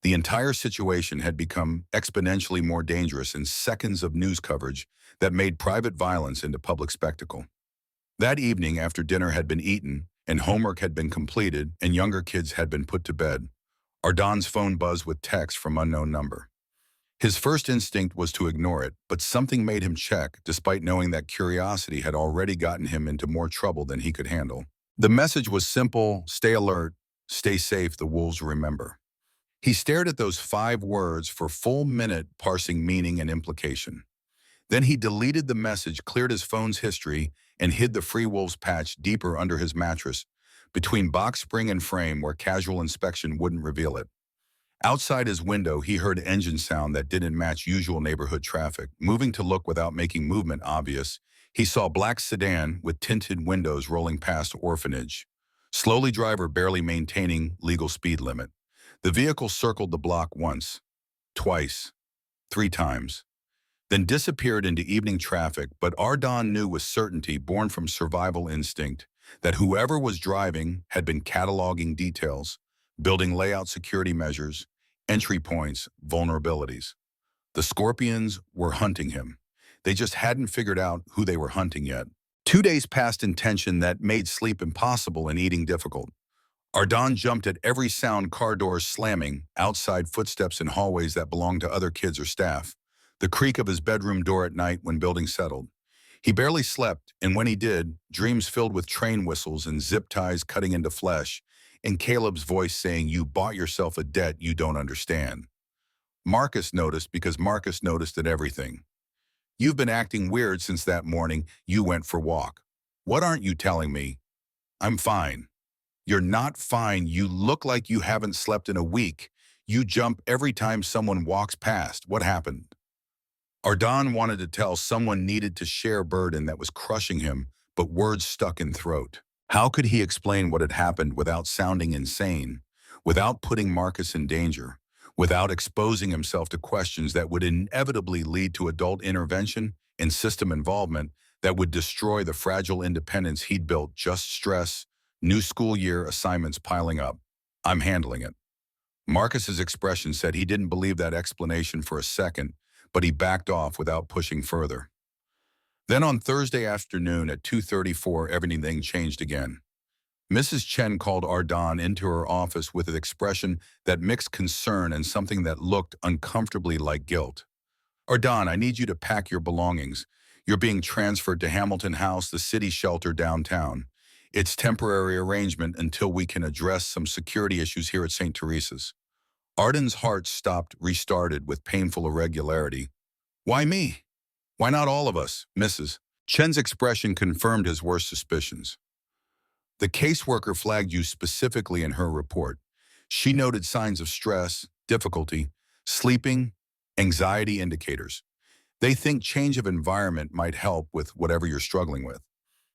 The entire situation had become exponentially more dangerous in seconds of news coverage that made private violence into public spectacle. That evening, after dinner had been eaten and homework had been completed and younger kids had been put to bed, Ardon's phone buzzed with text from unknown number. His first instinct was to ignore it, but something made him check, despite knowing that curiosity had already gotten him into more trouble than he could handle. The message was simple: stay alert, stay safe, the wolves remember. He stared at those 5 words for a full minute, parsing meaning and implication. Then he deleted the message, cleared his phone's history, and hid the free wolf's patch deeper under his mattress, between box spring and frame where casual inspection wouldn't reveal it. Outside his window, he heard engine sound that didn't match usual neighborhood traffic. Moving to look without making movement obvious, he saw a black sedan with tinted windows rolling past Orphanage. Slowly, driver barely maintaining legal speed limit. The vehicle circled the block once, twice, 3 times, then disappeared into evening traffic. But Ardon knew with certainty, born from survival instinct, that whoever was driving had been cataloging details, building layout, security measures, entry points, vulnerabilities. The Scorpions were hunting him. They just hadn't figured out who they were hunting yet. 2 days passed in tension that made sleep impossible and eating difficult. Ardon jumped at every sound, car doors slamming, outside footsteps in hallways that belonged to other kids or staff, the creak of his bedroom door at night when building settled. He barely slept, and when he did, dreams filled with train whistles and zip ties cutting into flesh, and Caleb's voice saying, "You bought yourself a debt you don't understand." Marcus noticed because Marcus noticed at everything. "You've been acting weird since that morning you went for walk." "What aren't you telling me?" "I'm fine." "You're not fine. You look like you haven't slept in a week. You jump every time someone walks past. What happened?" Ardon wanted to tell someone needed to share burden that was crushing him, but words stuck in throat. How could he explain what had happened without sounding insane, without putting Marcus in danger, without exposing himself to questions that would inevitably lead to adult intervention and system involvement that would destroy the fragile independence he'd built? Just stress, new school year assignments piling up. "I'm handling it." Marcus's expression said he didn't believe that explanation for a second, but he backed off without pushing further. Then on Thursday afternoon at 2:34, everything changed again. Mrs. Chen called Ardon into her office with an expression that mixed concern and something that looked uncomfortably like guilt. "Ardon, I need you to pack your belongings. You're being transferred to Hamilton House, the city shelter downtown. It's temporary arrangement until we can address some security issues here at St. Teresa's." Arden's heart restarted with painful irregularity. "Why me? Why not all of us, Mrs.?" Chen's expression confirmed his worst suspicions. "The caseworker flagged you specifically in her report. She noted signs of stress, difficulty, sleeping, anxiety indicators. They think change of environment might help with whatever you're struggling with.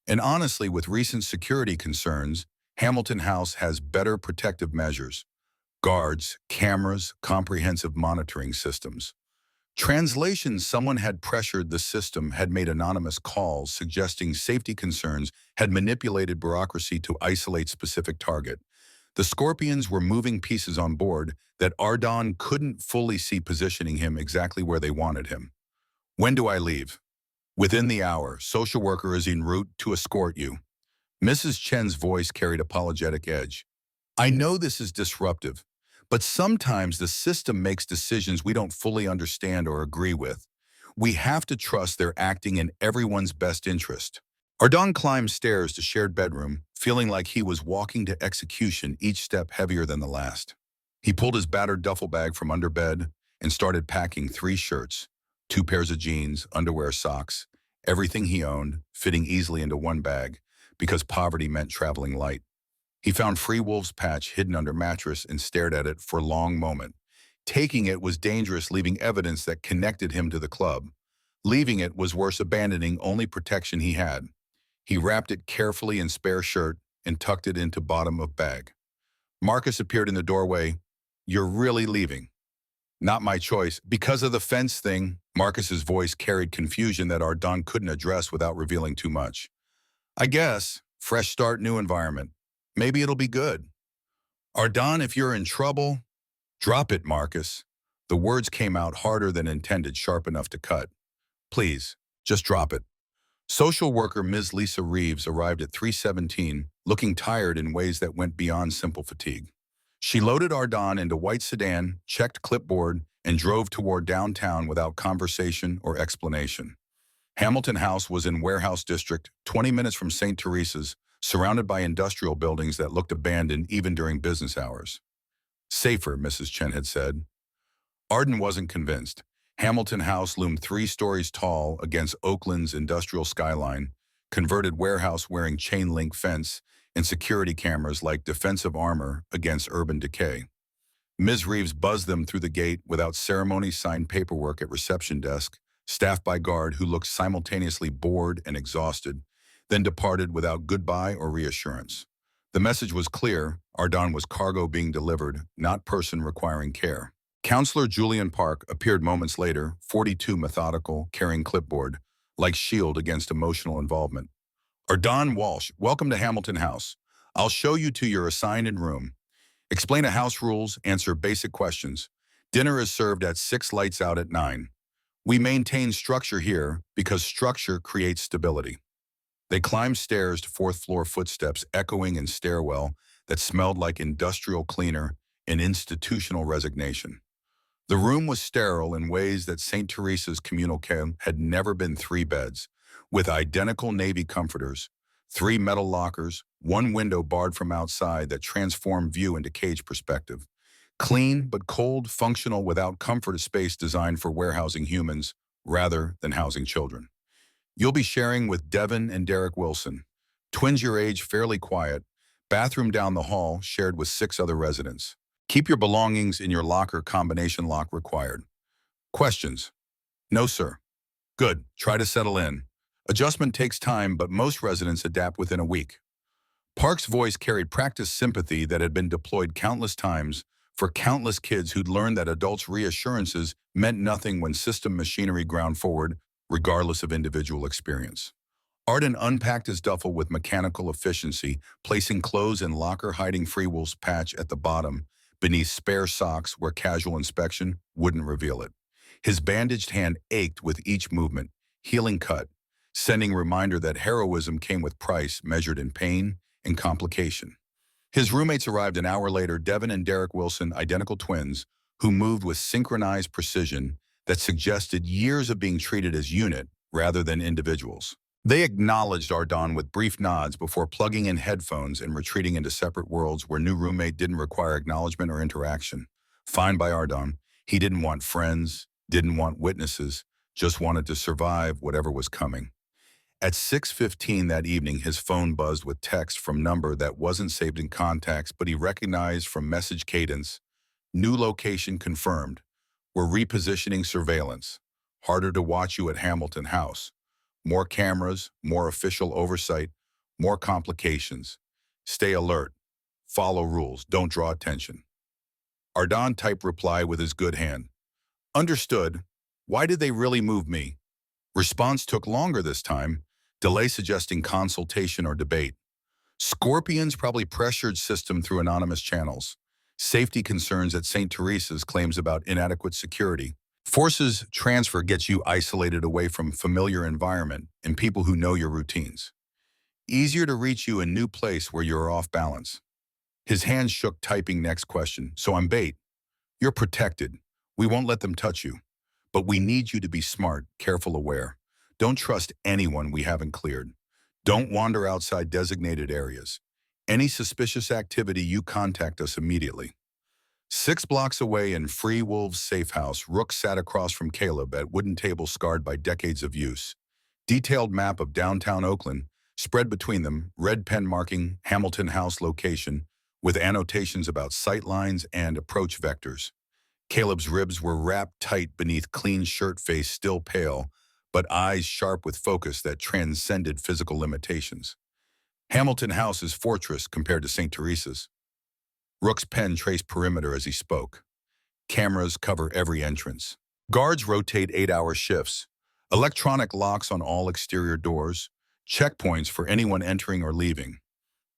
And honestly, with recent security concerns, Hamilton House has better protective measures: guards, cameras, comprehensive monitoring systems." Translation: someone had pressured the system, had made anonymous calls suggesting safety concerns, had manipulated bureaucracy to isolate specific target. The Scorpions were moving pieces on board that Ardon couldn't fully see, positioning him exactly where they wanted him. "When do I leave?" "Within the hour. Social worker is en route to escort you." Mrs. Chen's voice carried apologetic edge. "I know this is disruptive, but sometimes the system makes decisions we don't fully understand or agree with. We have to trust they're acting in everyone's best interest." Ardon climbed stairs to shared bedroom, feeling like he was walking to execution, each step heavier than the last. He pulled his battered duffel bag from under bed and started packing 3 shirts, 2 pairs of jeans, underwear, socks, everything he owned, fitting easily into one bag, because poverty meant traveling light. He found Free Wolf's patch hidden under mattress and stared at it for a long moment. Taking it was dangerous, leaving evidence that connected him to the club. Leaving it was worse, abandoning only protection he had. He wrapped it carefully in spare shirt and tucked it into bottom of bag. Marcus appeared in the doorway. "You're really leaving?" "Not my choice. Because of the fence thing." Marcus's voice carried confusion that Ardon couldn't address without revealing too much. "I guess. Fresh start, new environment. Maybe it'll be good." "Ardon, if you're in trouble..." "Drop it, Marcus." The words came out harder than intended, sharp enough to cut. "Please, just drop it." Social worker Ms. Lisa Reeves arrived at 3:17, looking tired in ways that went beyond simple fatigue. She loaded Ardon into white sedan, checked clipboard, and drove toward downtown without conversation or explanation. Hamilton House was in Warehouse District, 20 minutes from St. Teresa's, surrounded by industrial buildings that looked abandoned even during business hours. "Safer," Mrs. Chen had said. Arden wasn't convinced. Hamilton House loomed 3 stories tall against Oakland's industrial skyline, converted warehouse wearing chain-link fence, and security cameras like defensive armor against urban decay. Ms. Reeves buzzed them through the gate without ceremony, signed paperwork at reception desk, staffed by guard who looked simultaneously bored and exhausted, then departed without goodbye or reassurance. The message was clear: Ardon was cargo being delivered, not person requiring care. Counselor Julian Park appeared moments later, 42, methodical, carrying clipboard, like shield against emotional involvement. "Ardon Walsh, welcome to Hamilton House. I'll show you to your assigned room. Explain a house rules, answer basic questions. Dinner is served at 6, lights out at 9. We maintain structure here because structure creates stability." They climbed stairs to 4th floor, footsteps echoing in stairwell that smelled like industrial cleaner and institutional resignation. The room was sterile in ways that St. Teresa's communal care had never been. 3 beds, with identical navy comforters, 3 metal lockers, 1 window barred from outside that transformed view into cage perspective. Clean but cold, functional without comfort, a space designed for warehousing humans rather than housing children. You'll be sharing with Devin and Derek Wilson, twins your age, fairly quiet, bathroom down the hall, shared with 6 other residents. Keep your belongings in your locker, combination lock required. Questions? No, sir. Good. Try to settle in. Adjustment takes time, but most residents adapt within a week. Park's voice carried practiced sympathy that had been deployed countless times for countless kids who'd learned that adults' reassurances meant nothing when system machinery ground forward, regardless of individual experience. Arden unpacked his duffel with mechanical efficiency, placing clothes in locker, hiding Freewill's patch at the bottom, beneath spare socks where casual inspection wouldn't reveal it. His bandaged hand ached with each movement, healing cut, sending reminder that heroism came with price measured in pain and complication. His roommates arrived an hour later, Devin and Derek Wilson, identical twins, who moved with synchronized precision that suggested years of being treated as unit rather than individuals. They acknowledged Ardon with brief nods before plugging in headphones and retreating into separate worlds where new roommate didn't require acknowledgement or interaction. Fine by Ardon. He didn't want friends, didn't want witnesses, just wanted to survive whatever was coming. At 6:15 that evening, his phone buzzed with text from number that wasn't saved in contacts, but he recognized from message cadence. New location confirmed. We're repositioning surveillance. Harder to watch you at Hamilton House. More cameras, more official oversight, more complications. Stay alert. Follow rules. Don't draw attention. Ardon typed reply with his good hand. Understood. Why did they really move me? Response took longer this time. Delay suggesting consultation or debate. Scorpions probably pressured system through anonymous channels. Safety concerns at St. Teresa's, claims about inadequate security. Forces transfer gets you isolated away from familiar environment and people who know your routines. Easier to reach you in new place where you're off balance. His hands shook, typing next question. So I'm bait. You're protected. We won't let them touch you. But we need you to be smart, careful, aware. Don't trust anyone we haven't cleared. Don't wander outside designated areas. Any suspicious activity, you contact us immediately. 6 blocks away in Free Wolves' safe house, Rook sat across from Caleb at wooden table scarred by decades of use. Detailed map of downtown Oakland spread between them, red pen marking Hamilton House location with annotations about sight lines and approach vectors. Caleb's ribs were wrapped tight beneath clean shirt, face still pale, but eyes sharp with focus that transcended physical limitations. Hamilton House's fortress compared to St. Teresa's. Rook's pen traced perimeter as he spoke. Cameras cover every entrance. Guards rotate 8-hour shifts. Electronic locks on all exterior doors. Checkpoints for anyone entering or leaving.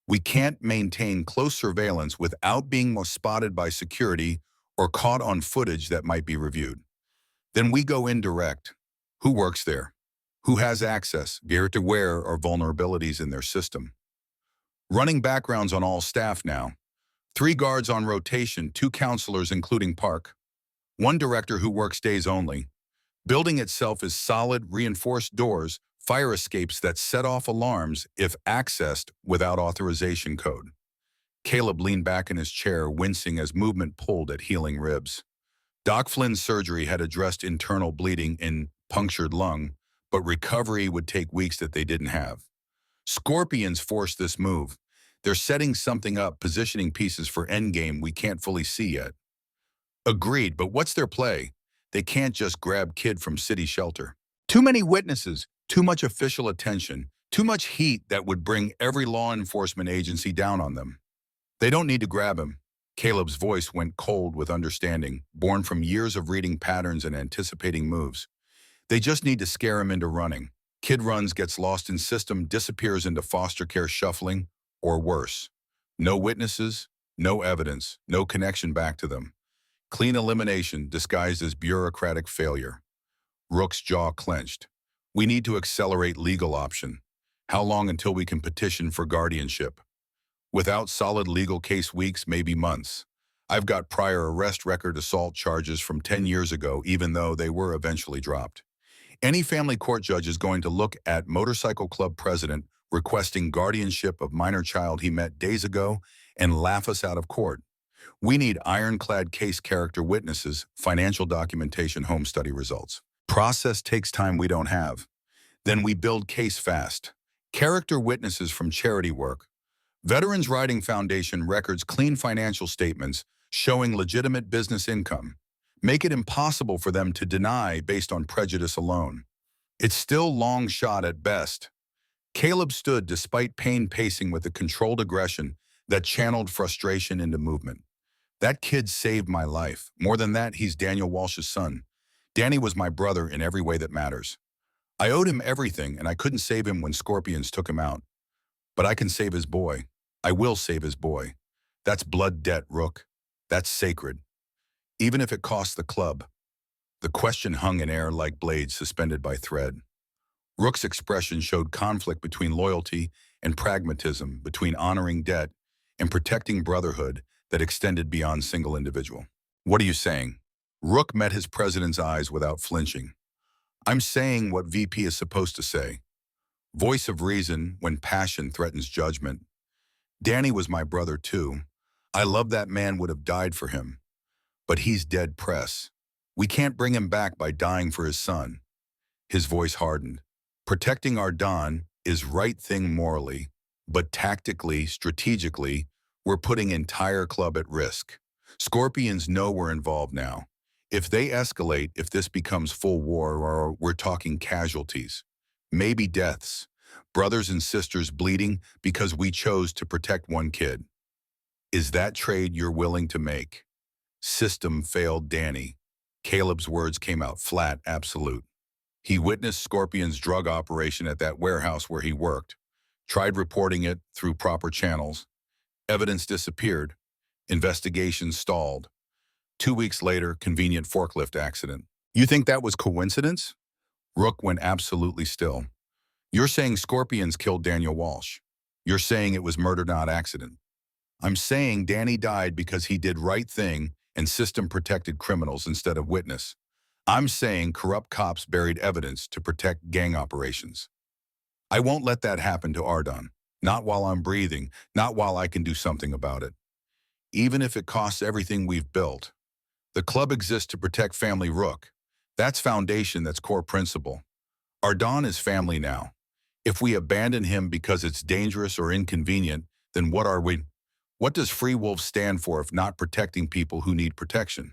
We can't maintain close surveillance without being spotted by security or caught on footage that might be reviewed. Then we go indirect. Who works there? Who has access, gear to wear, or vulnerabilities in their system? Running backgrounds on all staff now. 3 guards on rotation, 2 counselors including Park. 1 director who works days only. Building itself is solid, reinforced doors, fire escapes that set off alarms if accessed without authorization code. Caleb leaned back in his chair, wincing as movement pulled at healing ribs. Doc Flynn's surgery had addressed internal bleeding in punctured lung, but recovery would take weeks that they didn't have. Scorpions forced this move. They're setting something up, positioning pieces for endgame we can't fully see yet. Agreed, but what's their play? They can't just grab kid from city shelter. Too many witnesses, too much official attention, too much heat that would bring every law enforcement agency down on them. They don't need to grab him. Caleb's voice went cold with understanding, born from years of reading patterns and anticipating moves. They just need to scare him into running. Kid runs, gets lost in system, disappears into foster care shuffling, or worse. No witnesses, no evidence, no connection back to them. Clean elimination disguised as bureaucratic failure. Rook's jaw clenched. We need to accelerate legal option. How long until we can petition for guardianship? Without solid legal case weeks, maybe months. I've got prior arrest record assault charges from 10 years ago, even though they were eventually dropped. Any family court judge is going to look at motorcycle club president requesting guardianship of minor child he met days ago and laugh us out of court. We need ironclad case character witnesses, financial documentation, home study results. Process takes time we don't have. Then we build case fast. Character witnesses from charity work. Veterans Riding Foundation records clean financial statements showing legitimate business income. Make it impossible for them to deny based on prejudice alone. It's still long shot at best. Caleb stood despite pain, pacing with a controlled aggression that channeled frustration into movement. That kid saved my life. More than that, he's Daniel Walsh's son. Danny was my brother in every way that matters. I owed him everything, and I couldn't save him when scorpions took him out. But I can save his boy. I will save his boy. That's blood debt, Rook. That's sacred. Even if it costs the club. The question hung in air like blades suspended by thread. Rook's expression showed conflict between loyalty and pragmatism, between honoring debt and protecting brotherhood that extended beyond single individual. What are you saying? Rook met his president's eyes without flinching. I'm saying what VP is supposed to say. Voice of reason when passion threatens judgment. Danny was my brother too. I love that man, would have died for him. But he's dead press. We can't bring him back by dying for his son. His voice hardened. Protecting our Don is right thing morally, but tactically, strategically, we're putting entire club at risk. Scorpions know we're involved now. If they escalate, if this becomes full war, or we're talking casualties, maybe deaths, brothers and sisters bleeding because we chose to protect one kid. Is that trade you're willing to make? System failed Danny. Caleb's words came out flat, absolute. He witnessed Scorpion's drug operation at that warehouse where he worked, tried reporting it through proper channels. Evidence disappeared. Investigations stalled. 2 weeks later, convenient forklift accident. You think that was coincidence? Rook went absolutely still. You're saying Scorpions killed Daniel Walsh. You're saying it was murder, not accident. I'm saying Danny died because he did right thing and system protected criminals instead of witness. I'm saying corrupt cops buried evidence to protect gang operations. I won't let that happen to Ardon. Not while I'm breathing, not while I can do something about it. Even if it costs everything we've built. The club exists to protect family Rook. That's foundation, that's core principle. Ardon is family now. If we abandon him because it's dangerous or inconvenient, then what are we? What does Free Wolf stand for if not protecting people who need protection?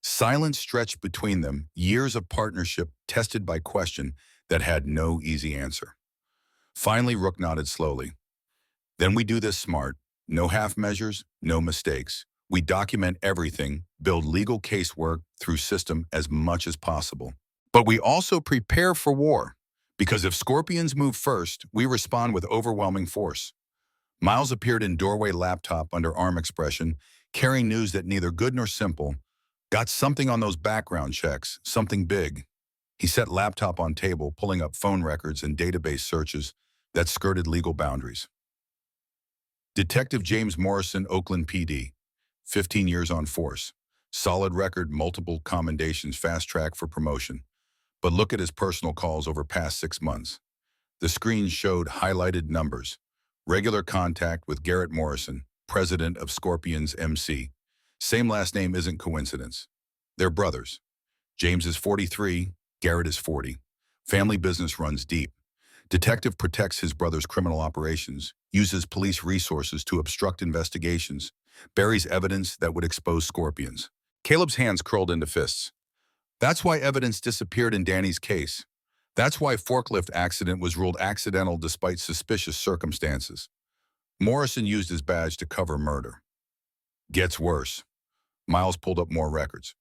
Silence stretched between them, years of partnership tested by question that had no easy answer. Finally, Rook nodded slowly. Then we do this smart. No half measures, no mistakes. We document everything, build legal casework through system as much as possible. But we also prepare for war. Because if Scorpions move first, we respond with overwhelming force. Miles appeared in doorway, laptop under arm expression, carrying news that neither good nor simple. Got something on those background checks, something big. He set laptop on table, pulling up phone records and database searches that skirted legal boundaries. Detective James Morrison, Oakland PD. 15 years on force. Solid record, multiple commendations, fast track for promotion. But look at his personal calls over past 6 months. The screen showed highlighted numbers. Regular contact with Garrett Morrison, president of Scorpions MC. Same last name isn't coincidence. They're brothers. James is 43, Garrett is 40. Family business runs deep. Detective protects his brother's criminal operations, uses police resources to obstruct investigations, buries evidence that would expose Scorpions. Caleb's hands curled into fists. That's why evidence disappeared in Danny's case. That's why forklift accident was ruled accidental despite suspicious circumstances. Morrison used his badge to cover murder. Gets worse. Miles pulled up more records.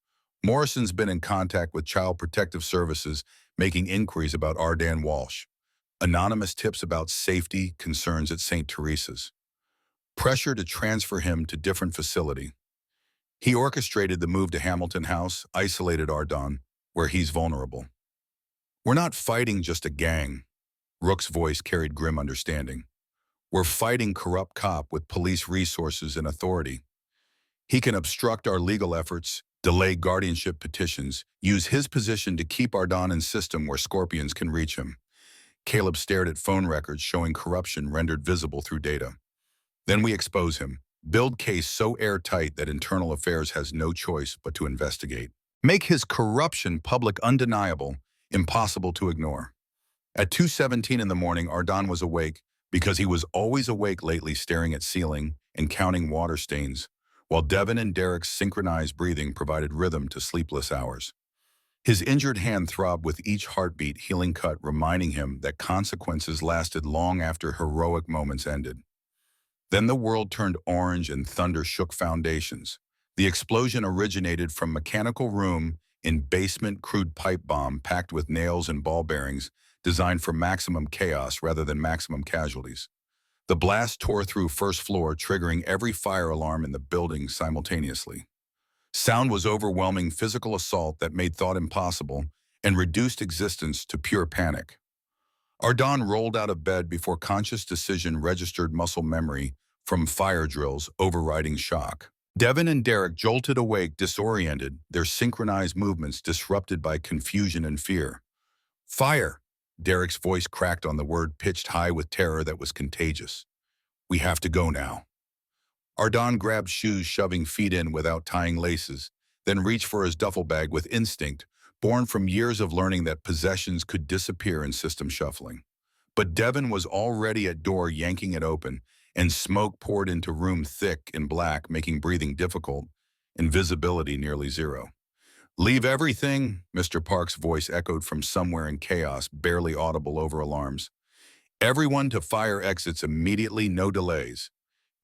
Morrison's been in contact with Child Protective Services, making inquiries about Ardan Walsh. Anonymous tips about safety concerns at St. Teresa's. Pressure to transfer him to different facility. He orchestrated the move to Hamilton House, isolated Ardon, where he's vulnerable. We're not fighting just a gang. Rook's voice carried grim understanding. We're fighting corrupt cop with police resources and authority. He can obstruct our legal efforts, delay guardianship petitions, use his position to keep Ardon in system where scorpions can reach him. Caleb stared at phone records showing corruption rendered visible through data. Then we expose him. Build case so airtight that internal affairs has no choice but to investigate. Make his corruption public undeniable, impossible to ignore. At 2:17 in the morning, Ardon was awake because he was always awake lately, staring at ceiling and counting water stains, while Devin and Derek's synchronized breathing provided rhythm to sleepless hours. His injured hand throbbed with each heartbeat, healing cut, reminding him that consequences lasted long after heroic moments ended. Then the world turned orange and thunder shook foundations. The explosion originated from mechanical room in basement crude pipe bomb packed with nails and ball bearings designed for maximum chaos rather than maximum casualties. The blast tore through first floor, triggering every fire alarm in the building simultaneously. Sound was overwhelming physical assault that made thought impossible and reduced existence to pure panic. Ardon rolled out of bed before conscious decision registered muscle memory from fire drills overriding shock. Devin and Derek jolted awake, disoriented, their synchronized movements disrupted by confusion and fear. Fire! Derek's voice cracked on the word, pitched high with terror that was contagious. We have to go now. Ardon grabbed shoes, shoving feet in without tying laces, then reached for his duffel bag with instinct, born from years of learning that possessions could disappear in system shuffling. But Devin was already at door, yanking it open, and smoke poured into room thick and black, making breathing difficult and visibility nearly zero. Leave everything, Mr. Park's voice echoed from somewhere in chaos, barely audible over alarms. Everyone to fire exits immediately, no delays.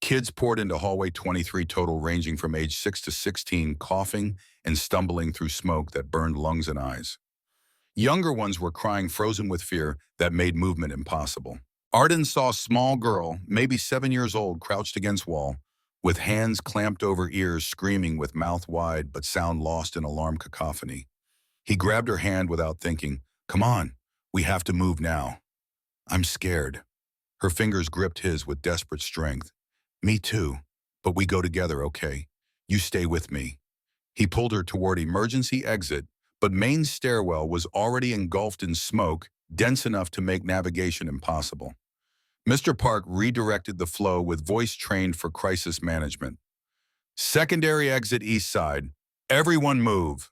Kids poured into hallway 23 total, ranging from age 6 to 16, coughing and stumbling through smoke that burned lungs and eyes. Younger ones were crying, frozen with fear that made movement impossible. Arden saw a small girl, maybe 7 years old, crouched against wall, with hands clamped over ears, screaming with mouth wide but sound lost in alarm cacophony. He grabbed her hand without thinking. Come on, we have to move now. I'm scared. Her fingers gripped his with desperate strength. Me too, but we go together, okay? You stay with me. He pulled her toward emergency exit, but main stairwell was already engulfed in smoke, dense enough to make navigation impossible. Mr. Park redirected the flow with voice trained for crisis management. Secondary exit east side. Everyone move.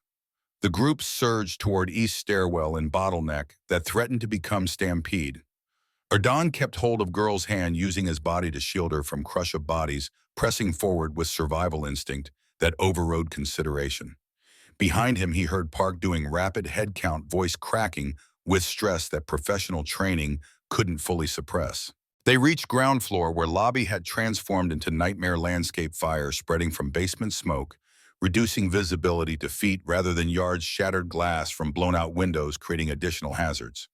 The group surged toward east stairwell in bottleneck that threatened to become stampede. Ardon kept hold of girl's hand, using his body to shield her from crush of bodies, pressing forward with survival instinct that overrode consideration. Behind him, he heard Park doing rapid head count, voice cracking with stress that professional training couldn't fully suppress. They reached ground floor, where lobby had transformed into nightmare landscape, fire spreading from basement smoke, reducing visibility to feet rather than yards, shattered glass from blown-out windows creating additional hazards.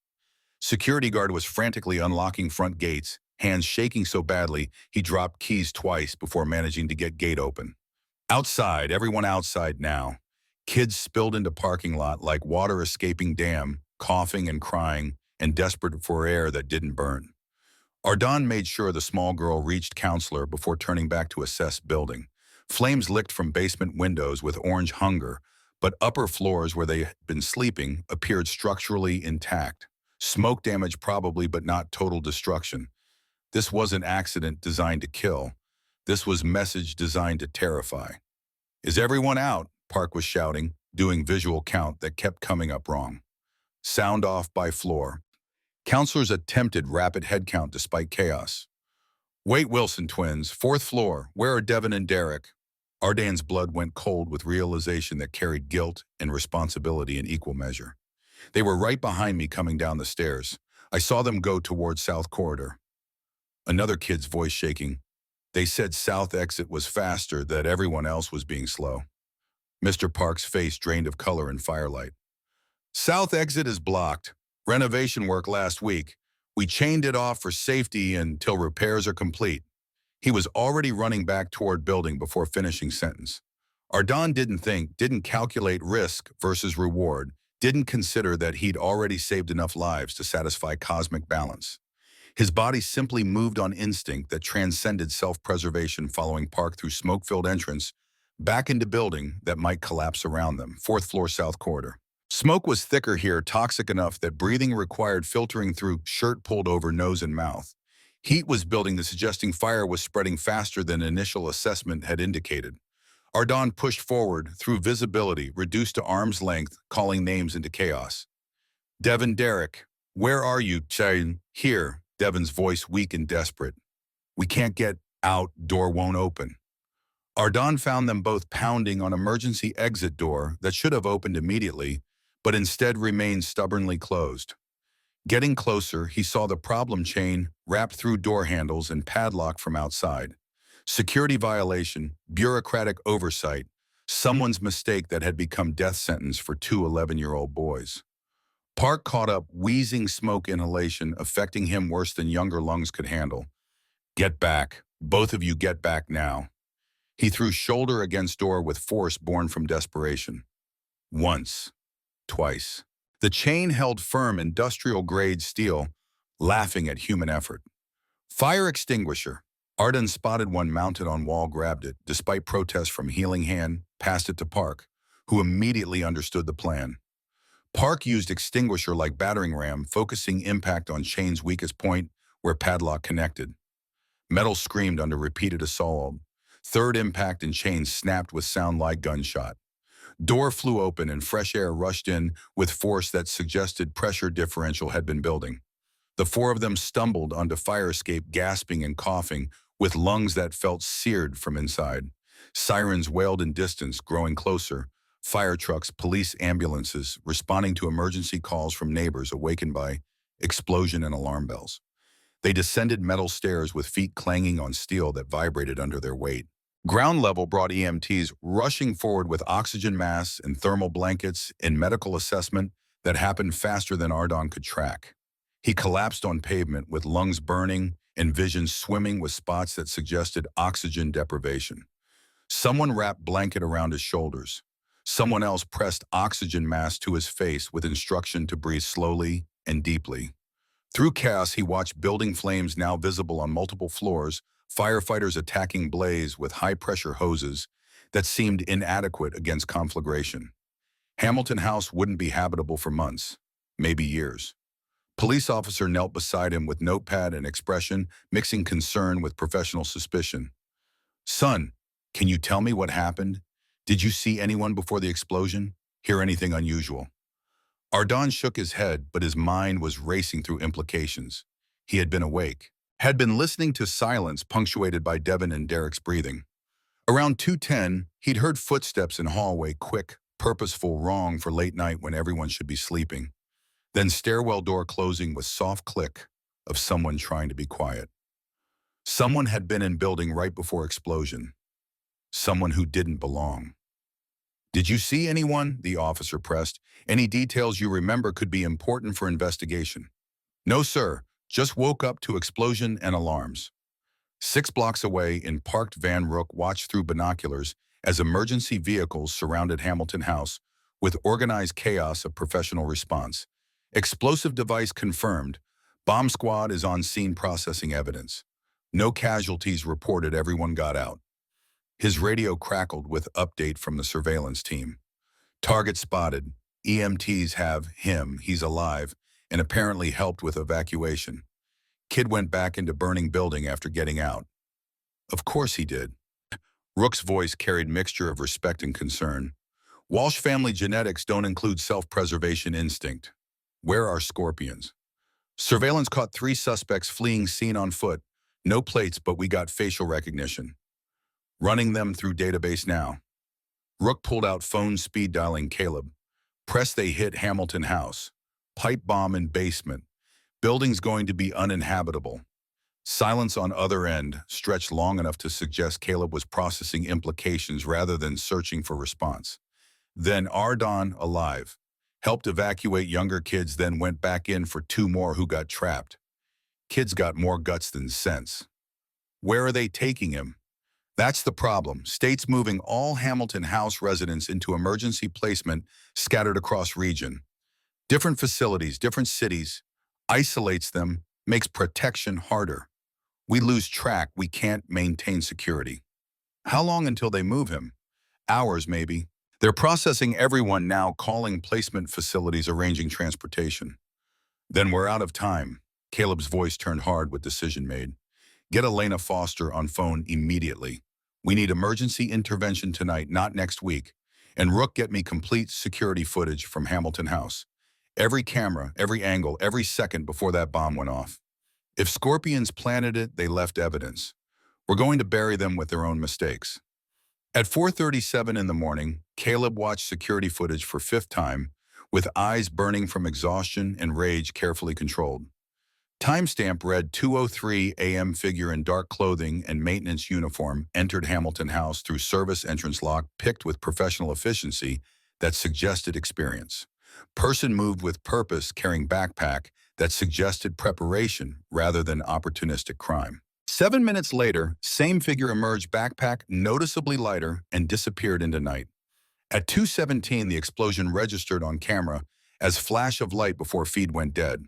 Security guard was frantically unlocking front gates, hands shaking so badly he dropped keys twice before managing to get gate open. Outside, everyone outside now. Kids spilled into parking lot like water escaping dam, coughing and crying, and desperate for air that didn't burn. Ardon made sure the small girl reached counselor before turning back to assess building. Flames licked from basement windows with orange hunger, but upper floors where they had been sleeping appeared structurally intact. Smoke damage probably, but not total destruction. This wasn't accident designed to kill. This was message designed to terrify. Is everyone out? Park was shouting, doing visual count that kept coming up wrong. Sound off by floor. Counselors attempted rapid head count despite chaos. Wait, Wilson twins, fourth floor. Where are Devin and Derek? Ardon's blood went cold with realization that carried guilt and responsibility in equal measure. They were right behind me coming down the stairs. I saw them go towards South Corridor. Another kid's voice shaking. They said South exit was faster, that everyone else was being slow. Mr. Park's face drained of color in firelight. South exit is blocked. Renovation work last week. We chained it off for safety until repairs are complete. He was already running back toward building before finishing sentence. Ardon didn't calculate risk versus reward, didn't consider that he'd already saved enough lives to satisfy cosmic balance. His body simply moved on instinct that transcended self-preservation, following Park through smoke-filled entrance back into building that might collapse around them. Fourth floor south corridor. Smoke was thicker here, toxic enough that breathing required filtering through shirt pulled over nose and mouth. Heat was building, suggesting fire was spreading faster than initial assessment had indicated. Ardon pushed forward through visibility, reduced to arm's length, calling names into chaos. Devin, Derek, where are you? Here, Devin's voice weak and desperate. We can't get out, door won't open. Ardon found them both pounding on emergency exit door that should have opened immediately, but instead remained stubbornly closed. Getting closer, he saw the problem chain wrapped through door handles and padlocked from outside. Security violation, bureaucratic oversight, someone's mistake that had become death sentence for two 11-year-old boys. Park caught up, wheezing smoke inhalation affecting him worse than younger lungs could handle. Get back. Both of you get back now. He threw shoulder against door with force born from desperation. Once. Twice. The chain held firm, industrial-grade steel, laughing at human effort. Fire extinguisher. Ardon spotted one mounted on wall, grabbed it, despite protest from healing hand, passed it to Park, who immediately understood the plan. Park used extinguisher like battering ram, focusing impact on chain's weakest point, where padlock connected. Metal screamed under repeated assault. Third impact and chain snapped with sound like gunshot. Door flew open and fresh air rushed in with force that suggested pressure differential had been building. The four of them stumbled onto fire escape, gasping and coughing, with lungs that felt seared from inside. Sirens wailed in distance, growing closer. Fire trucks, police ambulances, responding to emergency calls from neighbors awakened by explosion and alarm bells. They descended metal stairs with feet clanging on steel that vibrated under their weight. Ground level brought EMTs rushing forward with oxygen masks and thermal blankets in medical assessment that happened faster than Ardon could track. He collapsed on pavement with lungs burning and vision swimming with spots that suggested oxygen deprivation. Someone wrapped blanket around his shoulders. Someone else pressed oxygen mask to his face with instruction to breathe slowly and deeply. Through chaos, he watched building flames now visible on multiple floors, firefighters attacking blaze with high-pressure hoses that seemed inadequate against conflagration. Hamilton House wouldn't be habitable for months, maybe years. Police officer knelt beside him with notepad and expression, mixing concern with professional suspicion. Son, can you tell me what happened? Did you see anyone before the explosion? Hear anything unusual? Ardon shook his head, but his mind was racing through implications. He had been awake, had been listening to silence punctuated by Devin and Derek's breathing. Around 2:10, he'd heard footsteps in hallway, quick, purposeful, wrong for late night when everyone should be sleeping. Then stairwell door closing with soft click of someone trying to be quiet. Someone had been in building right before explosion. Someone who didn't belong. Did you see anyone? The officer pressed. Any details you remember could be important for investigation. No, sir. Just woke up to explosion and alarms. 6 blocks away in parked van, Rook watched through binoculars as emergency vehicles surrounded Hamilton House with organized chaos of professional response. Explosive device confirmed. Bomb squad is on scene processing evidence. No casualties reported, everyone got out. His radio crackled with update from the surveillance team. Target spotted. EMTs have him, he's alive, and apparently helped with evacuation. Kid went back into burning building after getting out. Of course he did. Rook's voice carried mixture of respect and concern. Walsh family genetics don't include self-preservation instinct. Where are scorpions? Surveillance caught 3 suspects fleeing scene on foot. No plates, but we got facial recognition. Running them through database now. Rook pulled out phone, speed dialing Caleb. Press they hit Hamilton House. Pipe bomb in basement. Building's going to be uninhabitable. Silence on other end stretched long enough to suggest Caleb was processing implications rather than searching for response. Then Ardon, alive, helped evacuate younger kids, then went back in for 2 more who got trapped. Kids got more guts than sense. Where are they taking him? That's the problem. State's moving all Hamilton House residents into emergency placement scattered across region. Different facilities, different cities, isolates them, makes protection harder. We lose track, we can't maintain security. How long until they move him? Hours, maybe. They're processing everyone now, calling placement facilities, arranging transportation. Then we're out of time. Caleb's voice turned hard with decision made. Get Elena Foster on phone immediately. We need emergency intervention tonight, not next week. And Rook, get me complete security footage from Hamilton House. Every camera, every angle, every second before that bomb went off. If Scorpions planted it, they left evidence. We're going to bury them with their own mistakes. At 4:37 in the morning, Caleb watched security footage for fifth time, with eyes burning from exhaustion and rage carefully controlled. Timestamp read 2:03 a.m. Figure in dark clothing and maintenance uniform entered Hamilton House through service entrance lock picked with professional efficiency that suggested experience. Person moved with purpose carrying backpack that suggested preparation rather than opportunistic crime. 7 minutes later, same figure emerged, backpack noticeably lighter, and disappeared into night. At 2:17, the explosion registered on camera as flash of light before feed went dead.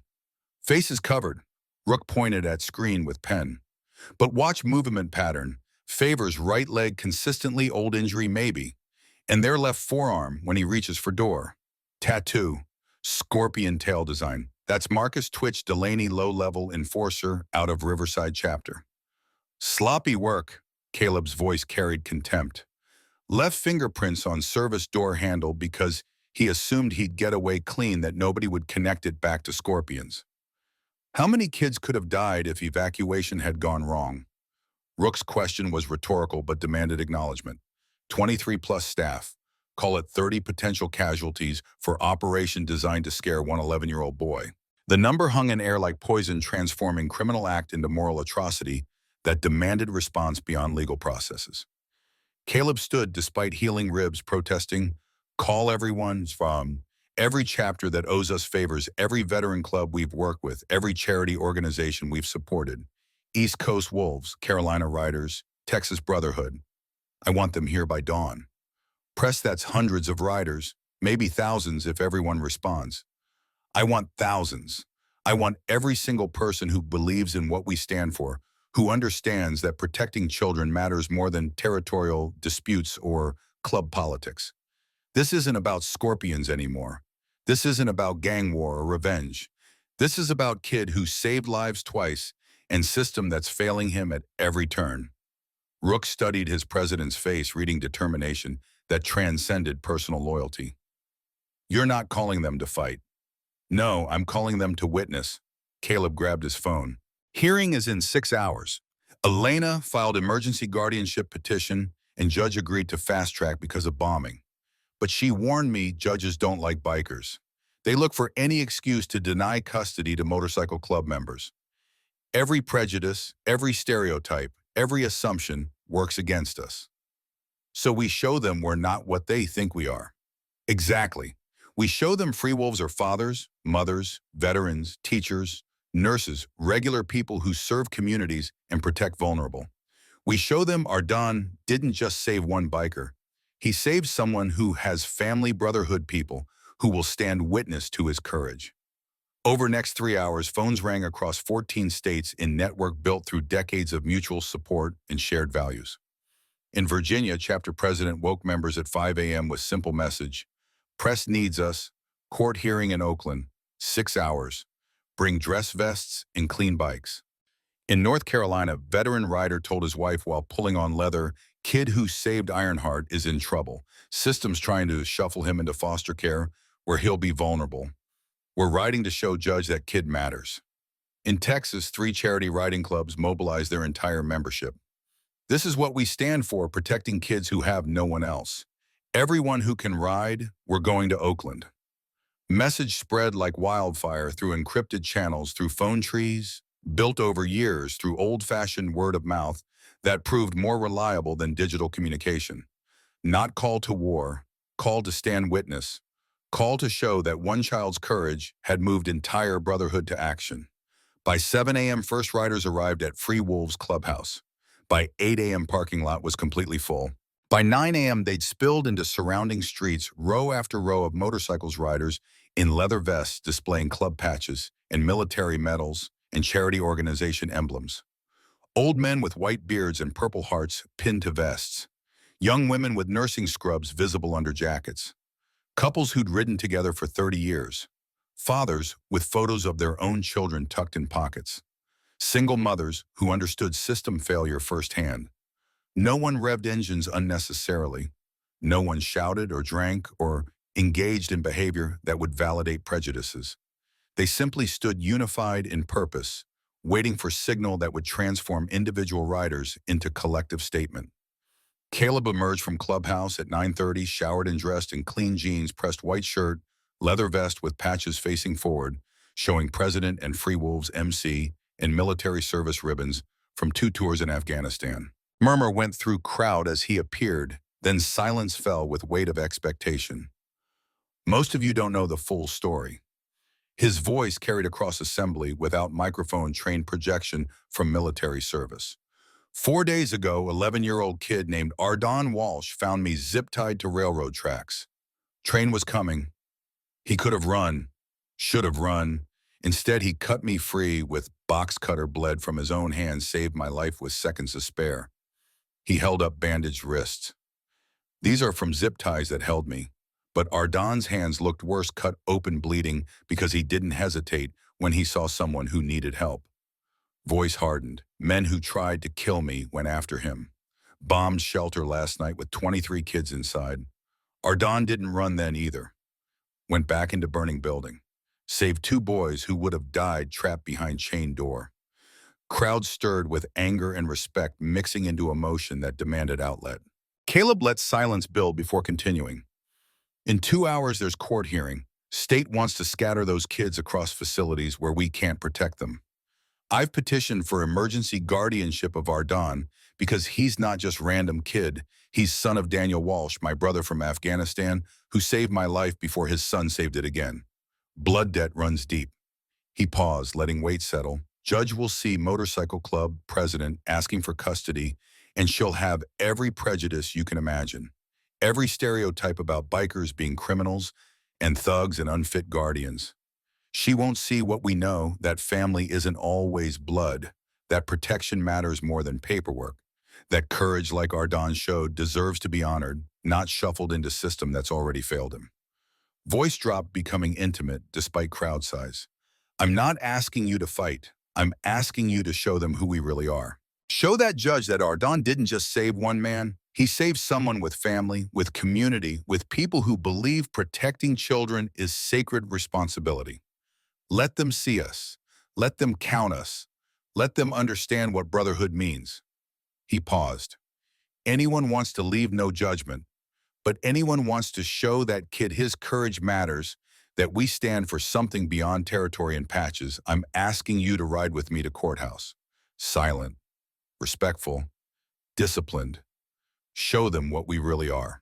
Faces covered. Rook pointed at screen with pen. But watch movement pattern. Favors right leg consistently, old injury maybe. And their left forearm when he reaches for door. Tattoo. Scorpion tail design. That's Marcus Twitch Delaney, low-level enforcer out of Riverside chapter. Sloppy work. Caleb's voice carried contempt. Left fingerprints on service door handle because he assumed he'd get away clean, that nobody would connect it back to Scorpions. How many kids could have died if evacuation had gone wrong? Rook's question was rhetorical but demanded acknowledgement. 23 plus staff. Call it 30 potential casualties for operation designed to scare one 11-year-old boy. The number hung in air like poison, transforming criminal act into moral atrocity that demanded response beyond legal processes. Caleb stood despite healing ribs, protesting, call everyone from every chapter that owes us favors, every veteran club we've worked with, every charity organization we've supported. East Coast Wolves, Carolina Riders, Texas Brotherhood. I want them here by dawn. Press that's hundreds of riders, maybe thousands if everyone responds. I want thousands. I want every single person who believes in what we stand for, who understands that protecting children matters more than territorial disputes or club politics. This isn't about Scorpions anymore. This isn't about gang war or revenge. This is about kid who saved lives twice and system that's failing him at every turn. Rook studied his president's face, reading determination that transcended personal loyalty. You're not calling them to fight. No, I'm calling them to witness. Caleb grabbed his phone. Hearing is in 6 hours. Elena filed emergency guardianship petition and judge agreed to fast track because of bombing. But she warned me judges don't like bikers. They look for any excuse to deny custody to motorcycle club members. Every prejudice, every stereotype, every assumption works against us. So we show them we're not what they think we are. Exactly. We show them free wolves are fathers, mothers, veterans, teachers, nurses, regular people who serve communities and protect vulnerable. We show them Ardon didn't just save one biker. He saved someone who has family brotherhood people who will stand witness to his courage. Over next 3 hours, phones rang across 14 states in network built through decades of mutual support and shared values. In Virginia, chapter president woke members at 5 a.m. with simple message: press needs us, court hearing in Oakland, 6 hours, bring dress vests and clean bikes. In North Carolina, veteran rider told his wife while pulling on leather, kid who saved Ironheart is in trouble. Systems trying to shuffle him into foster care where he'll be vulnerable. We're riding to show judge that kid matters. In Texas, 3 charity riding clubs mobilized their entire membership. This is what we stand for, protecting kids who have no one else. Everyone who can ride, we're going to Oakland. Message spread like wildfire through encrypted channels, through phone trees, built over years through old-fashioned word of mouth that proved more reliable than digital communication. Not call to war, call to stand witness, call to show that one child's courage had moved entire brotherhood to action. By 7 a.m., first riders arrived at Free Wolves Clubhouse. By 8 a.m., parking lot was completely full. By 9 a.m., they'd spilled into surrounding streets, row after row of motorcycles riders in leather vests displaying club patches and military medals and charity organization emblems. Old men with white beards and purple hearts pinned to vests. Young women with nursing scrubs visible under jackets. Couples who'd ridden together for 30 years. Fathers with photos of their own children tucked in pockets. Single mothers who understood system failure firsthand. No one revved engines unnecessarily. No one shouted or drank or engaged in behavior that would validate prejudices. They simply stood unified in purpose, waiting for signal that would transform individual riders into collective statement. Caleb emerged from clubhouse at 9:30, showered and dressed in clean jeans, pressed white shirt, leather vest with patches facing forward, showing President and Free Wolves MC and military service ribbons from 2 tours in Afghanistan. Murmur went through crowd as he appeared, then silence fell with weight of expectation. Most of you don't know the full story. His voice carried across assembly without microphone-trained projection from military service. 4 days ago, 11-year-old kid named Ardon Walsh found me zip-tied to railroad tracks. Train was coming. He could have run, should have run. Instead, he cut me free with box cutter bled from his own hand, saved my life with seconds to spare. He held up bandaged wrists. These are from zip ties that held me. But Ardon's hands looked worse, cut open, bleeding, because he didn't hesitate when he saw someone who needed help. Voice hardened. Men who tried to kill me went after him. Bombed shelter last night with 23 kids inside. Ardon didn't run then either. Went back into burning building. Saved 2 boys who would have died trapped behind chain door. Crowd stirred with anger and respect mixing into emotion that demanded outlet. Caleb let silence build before continuing. In 2 hours, there's court hearing. State wants to scatter those kids across facilities where we can't protect them. I've petitioned for emergency guardianship of Ardon because he's not just random kid. He's son of Daniel Walsh, my brother from Afghanistan, who saved my life before his son saved it again. Blood debt runs deep. He paused, letting weight settle. Judge will see motorcycle club president asking for custody, and she'll have every prejudice you can imagine. Every stereotype about bikers being criminals and thugs and unfit guardians. She won't see what we know, that family isn't always blood, that protection matters more than paperwork, that courage like Ardon showed deserves to be honored, not shuffled into system that's already failed him. Voice drop becoming intimate despite crowd size. I'm not asking you to fight. I'm asking you to show them who we really are. Show that judge that Ardon didn't just save one man. He saved someone with family, with community, with people who believe protecting children is sacred responsibility. Let them see us. Let them count us. Let them understand what brotherhood means. He paused. Anyone wants to leave no judgment, but anyone wants to show that kid his courage matters, that we stand for something beyond territory and patches. I'm asking you to ride with me to courthouse. Silent, respectful, disciplined. Show them what we really are.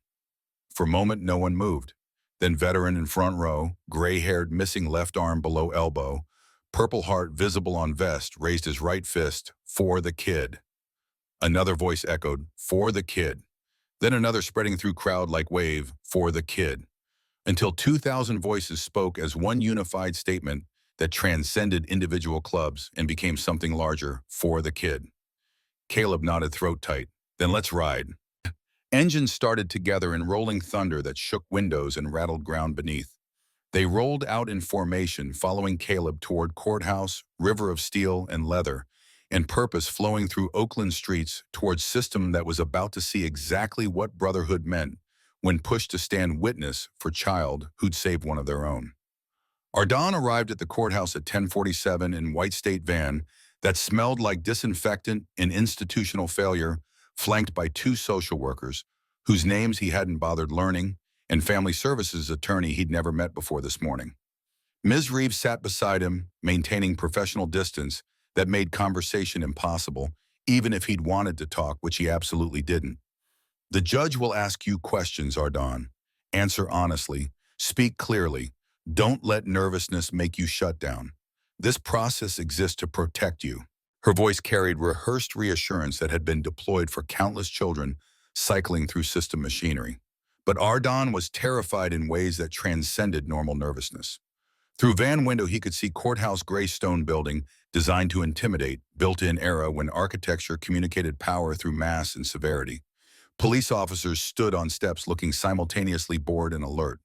For a moment, no one moved. Then veteran in front row, gray-haired, missing left arm below elbow, purple heart visible on vest, raised his right fist, for the kid. Another voice echoed, for the kid. Then another spreading through crowd like wave, for the kid. Until 2,000 voices spoke as one unified statement that transcended individual clubs and became something larger, for the kid. Caleb nodded throat tight. Then let's ride. Engines started together in rolling thunder that shook windows and rattled ground beneath. They rolled out in formation, following Caleb toward courthouse, river of steel and leather, and purpose flowing through Oakland streets towards system that was about to see exactly what brotherhood meant when pushed to stand witness for child who'd saved one of their own. Ardon arrived at the courthouse at 10:47 in white state van that smelled like disinfectant and institutional failure, flanked by 2 social workers, whose names he hadn't bothered learning, and family services attorney he'd never met before this morning. Ms. Reeves sat beside him, maintaining professional distance that made conversation impossible, even if he'd wanted to talk, which he absolutely didn't. The judge will ask you questions, Ardon. Answer honestly. Speak clearly. Don't let nervousness make you shut down. This process exists to protect you. Her voice carried rehearsed reassurance that had been deployed for countless children cycling through system machinery. But Ardon was terrified in ways that transcended normal nervousness. Through van window, he could see courthouse gray stone building designed to intimidate, built-in era when architecture communicated power through mass and severity. Police officers stood on steps looking simultaneously bored and alert.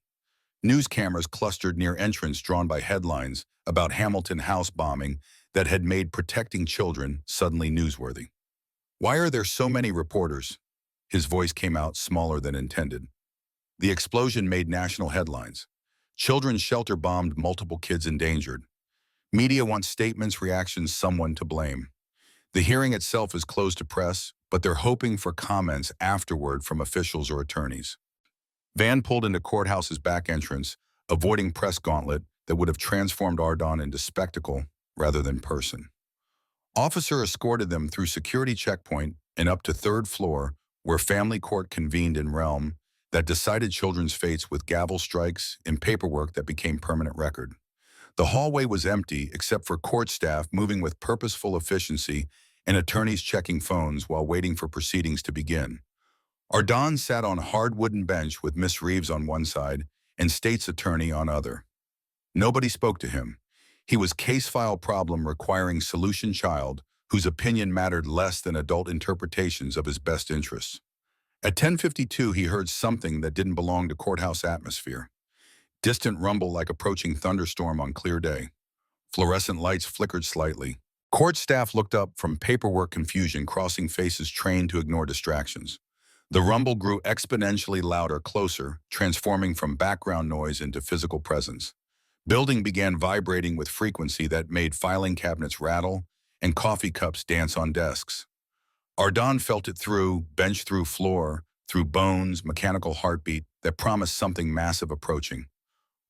News cameras clustered near entrance drawn by headlines about Hamilton house bombing that had made protecting children suddenly newsworthy. Why are there so many reporters? His voice came out smaller than intended. The explosion made national headlines. Children's shelter bombed, multiple kids endangered. Media wants statements, reactions, someone to blame. The hearing itself is closed to press, but they're hoping for comments afterward from officials or attorneys. Van pulled into courthouse's back entrance, avoiding press gauntlet that would have transformed Ardon into spectacle rather than person. Officer escorted them through security checkpoint and up to third floor, where family court convened in realm that decided children's fates with gavel strikes and paperwork that became permanent record. The hallway was empty except for court staff moving with purposeful efficiency and attorneys checking phones while waiting for proceedings to begin. Ardon sat on a hard wooden bench with Miss Reeves on one side and state's attorney on other. Nobody spoke to him. He was case file problem requiring solution child whose opinion mattered less than adult interpretations of his best interests. At 10:52, he heard something that didn't belong to courthouse atmosphere. Distant rumble like approaching thunderstorm on clear day. Fluorescent lights flickered slightly. Court staff looked up from paperwork confusion, crossing faces trained to ignore distractions. The rumble grew exponentially louder, closer, transforming from background noise into physical presence. Building began vibrating with frequency that made filing cabinets rattle and coffee cups dance on desks. Ardon felt it through, bench through floor, through bones, mechanical heartbeat that promised something massive approaching.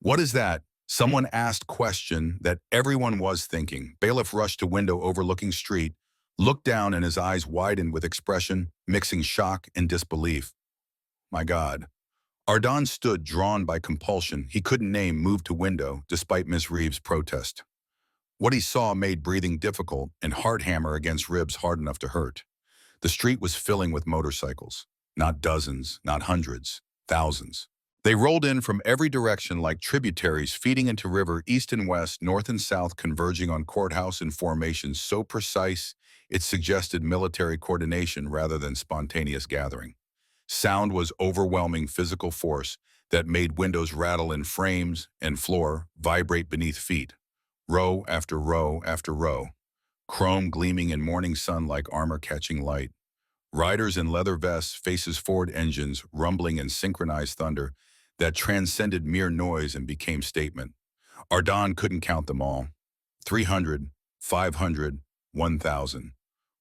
What is that? Someone asked question that everyone was thinking. Bailiff rushed to window overlooking street, looked down and his eyes widened with expression, mixing shock and disbelief. My God. Ardon stood, drawn by compulsion. He couldn't name, moved to window, despite Miss Reeves' protest. What he saw made breathing difficult and heart hammer against ribs hard enough to hurt. The street was filling with motorcycles. Not dozens, not hundreds, thousands. They rolled in from every direction like tributaries feeding into river, east and west, north and south, converging on courthouse in formations so precise it suggested military coordination rather than spontaneous gathering. Sound was overwhelming physical force that made windows rattle in frames and floor vibrate beneath feet. Row after row after row. Chrome gleaming in morning sun like armor catching light. Riders in leather vests, faces forward, engines rumbling in synchronized thunder that transcended mere noise and became statement. Ardon couldn't count them all. 300, 500, 1,000.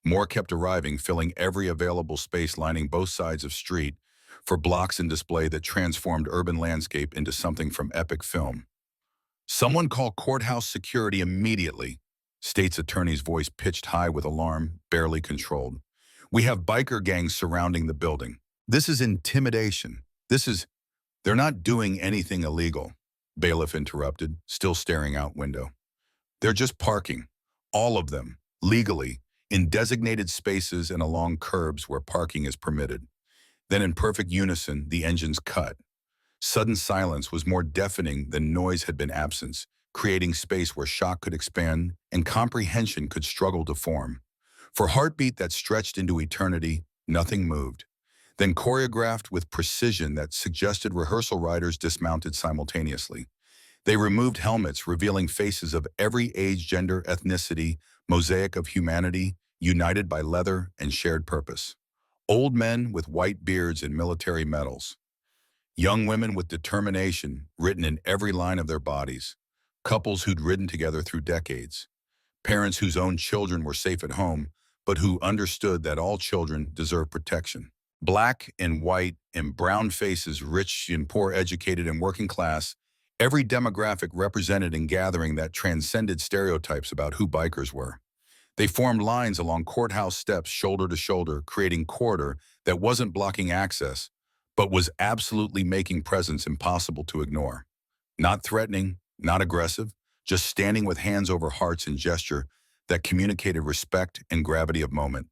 More kept arriving, filling every available space lining both sides of street for blocks in display that transformed urban landscape into something from epic film. Someone call courthouse security immediately. State's attorney's voice pitched high with alarm, barely controlled. We have biker gangs surrounding the building. This is intimidation. They're not doing anything illegal, bailiff interrupted, still staring out window. They're just parking, all of them, legally, in designated spaces and along curbs where parking is permitted. Then in perfect unison, the engines cut. Sudden silence was more deafening than noise had been absence, creating space where shock could expand and comprehension could struggle to form. For heartbeat that stretched into eternity, nothing moved. Then choreographed with precision that suggested rehearsal riders dismounted simultaneously. They removed helmets, revealing faces of every age, gender, ethnicity, mosaic of humanity, united by leather and shared purpose. Old men with white beards and military medals. Young women with determination written in every line of their bodies. Couples who'd ridden together through decades. Parents whose own children were safe at home, but who understood that all children deserve protection. Black and white and brown faces, rich and poor, educated and working class, every demographic represented in gathering that transcended stereotypes about who bikers were. They formed lines along courthouse steps, shoulder to shoulder, creating corridor that wasn't blocking access, but was absolutely making presence impossible to ignore. Not threatening, not aggressive, just standing with hands over hearts and gesture that communicated respect and gravity of moment.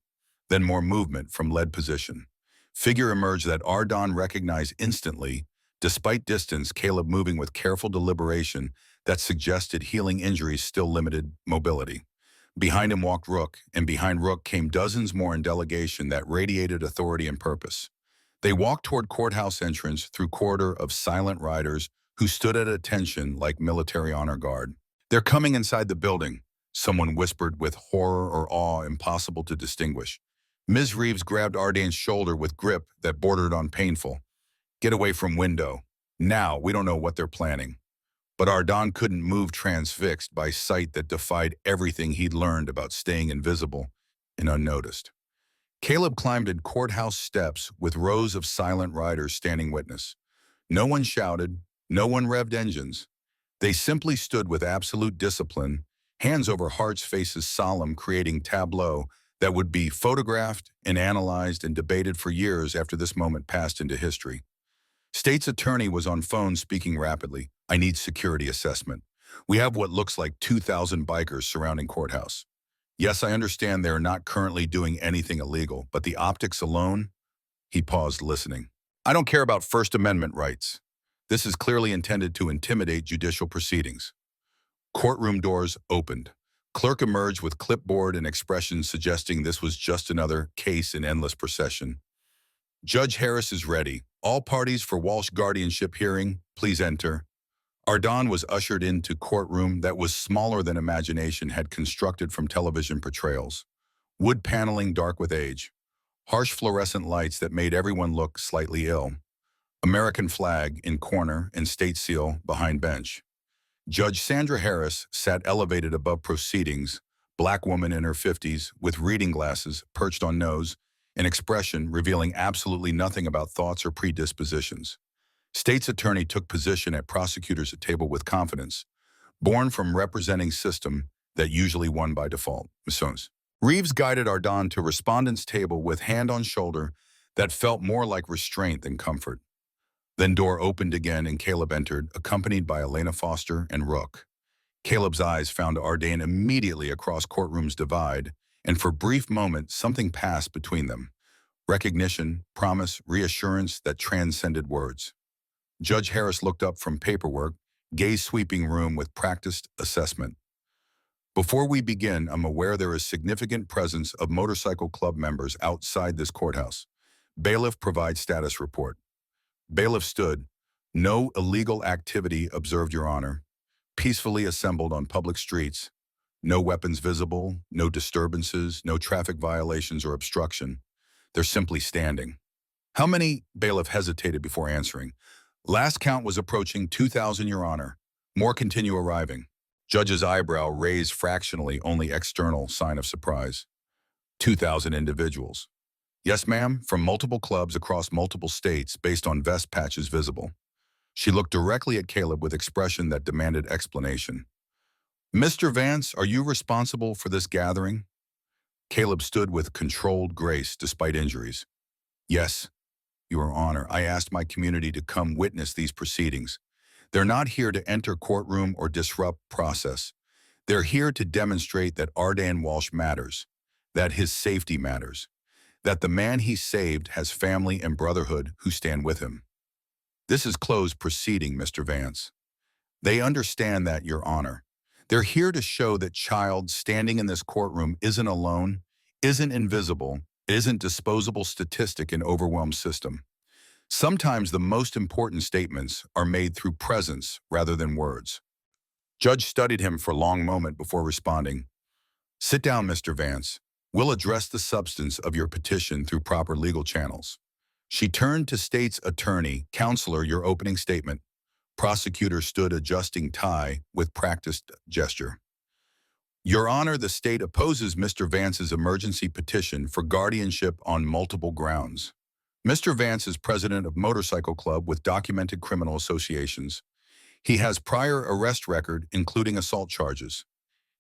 Then more movement from lead position. Figure emerged that Ardon recognized instantly. Despite distance, Caleb moving with careful deliberation that suggested healing injuries still limited mobility. Behind him walked Rook, and behind Rook came dozens more in delegation that radiated authority and purpose. They walked toward courthouse entrance through corridor of silent riders who stood at attention like military honor guard. "They're coming inside the building," someone whispered with horror or awe impossible to distinguish. Ms. Reeves grabbed Ardane's shoulder with grip that bordered on painful. "Get away from window. Now, we don't know what they're planning." But Ardan couldn't move, transfixed by sight that defied everything he'd learned about staying invisible and unnoticed. Caleb climbed in courthouse steps with rows of silent riders standing witness. No one shouted, no one revved engines. They simply stood with absolute discipline, hands over hearts, faces solemn, creating tableau that would be photographed and analyzed and debated for years after this moment passed into history. State's attorney was on phone speaking rapidly. "I need security assessment. We have what looks like 2,000 bikers surrounding courthouse. Yes, I understand they are not currently doing anything illegal, but the optics alone." He paused, listening. "I don't care about First Amendment rights. This is clearly intended to intimidate judicial proceedings." Courtroom doors opened. Clerk emerged with clipboard and expressions suggesting this was just another case in endless procession. "Judge Harris is ready. All parties for Walsh guardianship hearing, please enter." Ardan was ushered into courtroom that was smaller than imagination had constructed from television portrayals. Wood paneling dark with age. Harsh fluorescent lights that made everyone look slightly ill. American flag in corner and state seal behind bench. Judge Sandra Harris sat elevated above proceedings, black woman in her 50s with reading glasses perched on nose, an expression revealing absolutely nothing about thoughts or predispositions. State's attorney took position at prosecutor's table with confidence, born from representing system that usually won by default. Misons. Reeves guided Ardan to respondent's table with hand on shoulder that felt more like restraint than comfort. Then door opened again and Caleb entered, accompanied by Elena Foster and Rook. Caleb's eyes found Ardan immediately across courtroom's divide, and for a brief moment something passed between them. Recognition, promise, reassurance that transcended words. Judge Harris looked up from paperwork, gaze sweeping room with practiced assessment. "Before we begin, I'm aware there is significant presence of motorcycle club members outside this courthouse. Bailiff provides status report." Bailiff stood. "No illegal activity observed, Your Honor. Peacefully assembled on public streets. No weapons visible, no disturbances, no traffic violations or obstruction. They're simply standing." "How many?" Bailiff hesitated before answering. "Last count was approaching 2,000, Your Honor. More continue arriving." Judge's eyebrow raised fractionally, only external sign of surprise. 2,000 individuals. "Yes, ma'am, from multiple clubs across multiple states based on vest patches visible." She looked directly at Caleb with expression that demanded explanation. "Mr. Vance, are you responsible for this gathering?" Caleb stood with controlled grace despite injuries. "Yes, Your Honor, I asked my community to come witness these proceedings. They're not here to enter courtroom or disrupt process. They're here to demonstrate that Ardan Walsh matters, that his safety matters, that the man he saved has family and brotherhood who stand with him. This is closed proceeding, Mr. Vance. They understand that, Your Honor. They're here to show that child standing in this courtroom isn't alone, isn't invisible, isn't disposable statistic in overwhelmed system. Sometimes the most important statements are made through presence rather than words." Judge studied him for a long moment before responding. "Sit down, Mr. Vance. We'll address the substance of your petition through proper legal channels." She turned to State's attorney. "Counselor, your opening statement." Prosecutor stood adjusting tie with practiced gesture. "Your Honor, the state opposes Mr. Vance's emergency petition for guardianship on multiple grounds. Mr. Vance is president of Motorcycle Club with documented criminal associations. He has prior arrest record, including assault charges.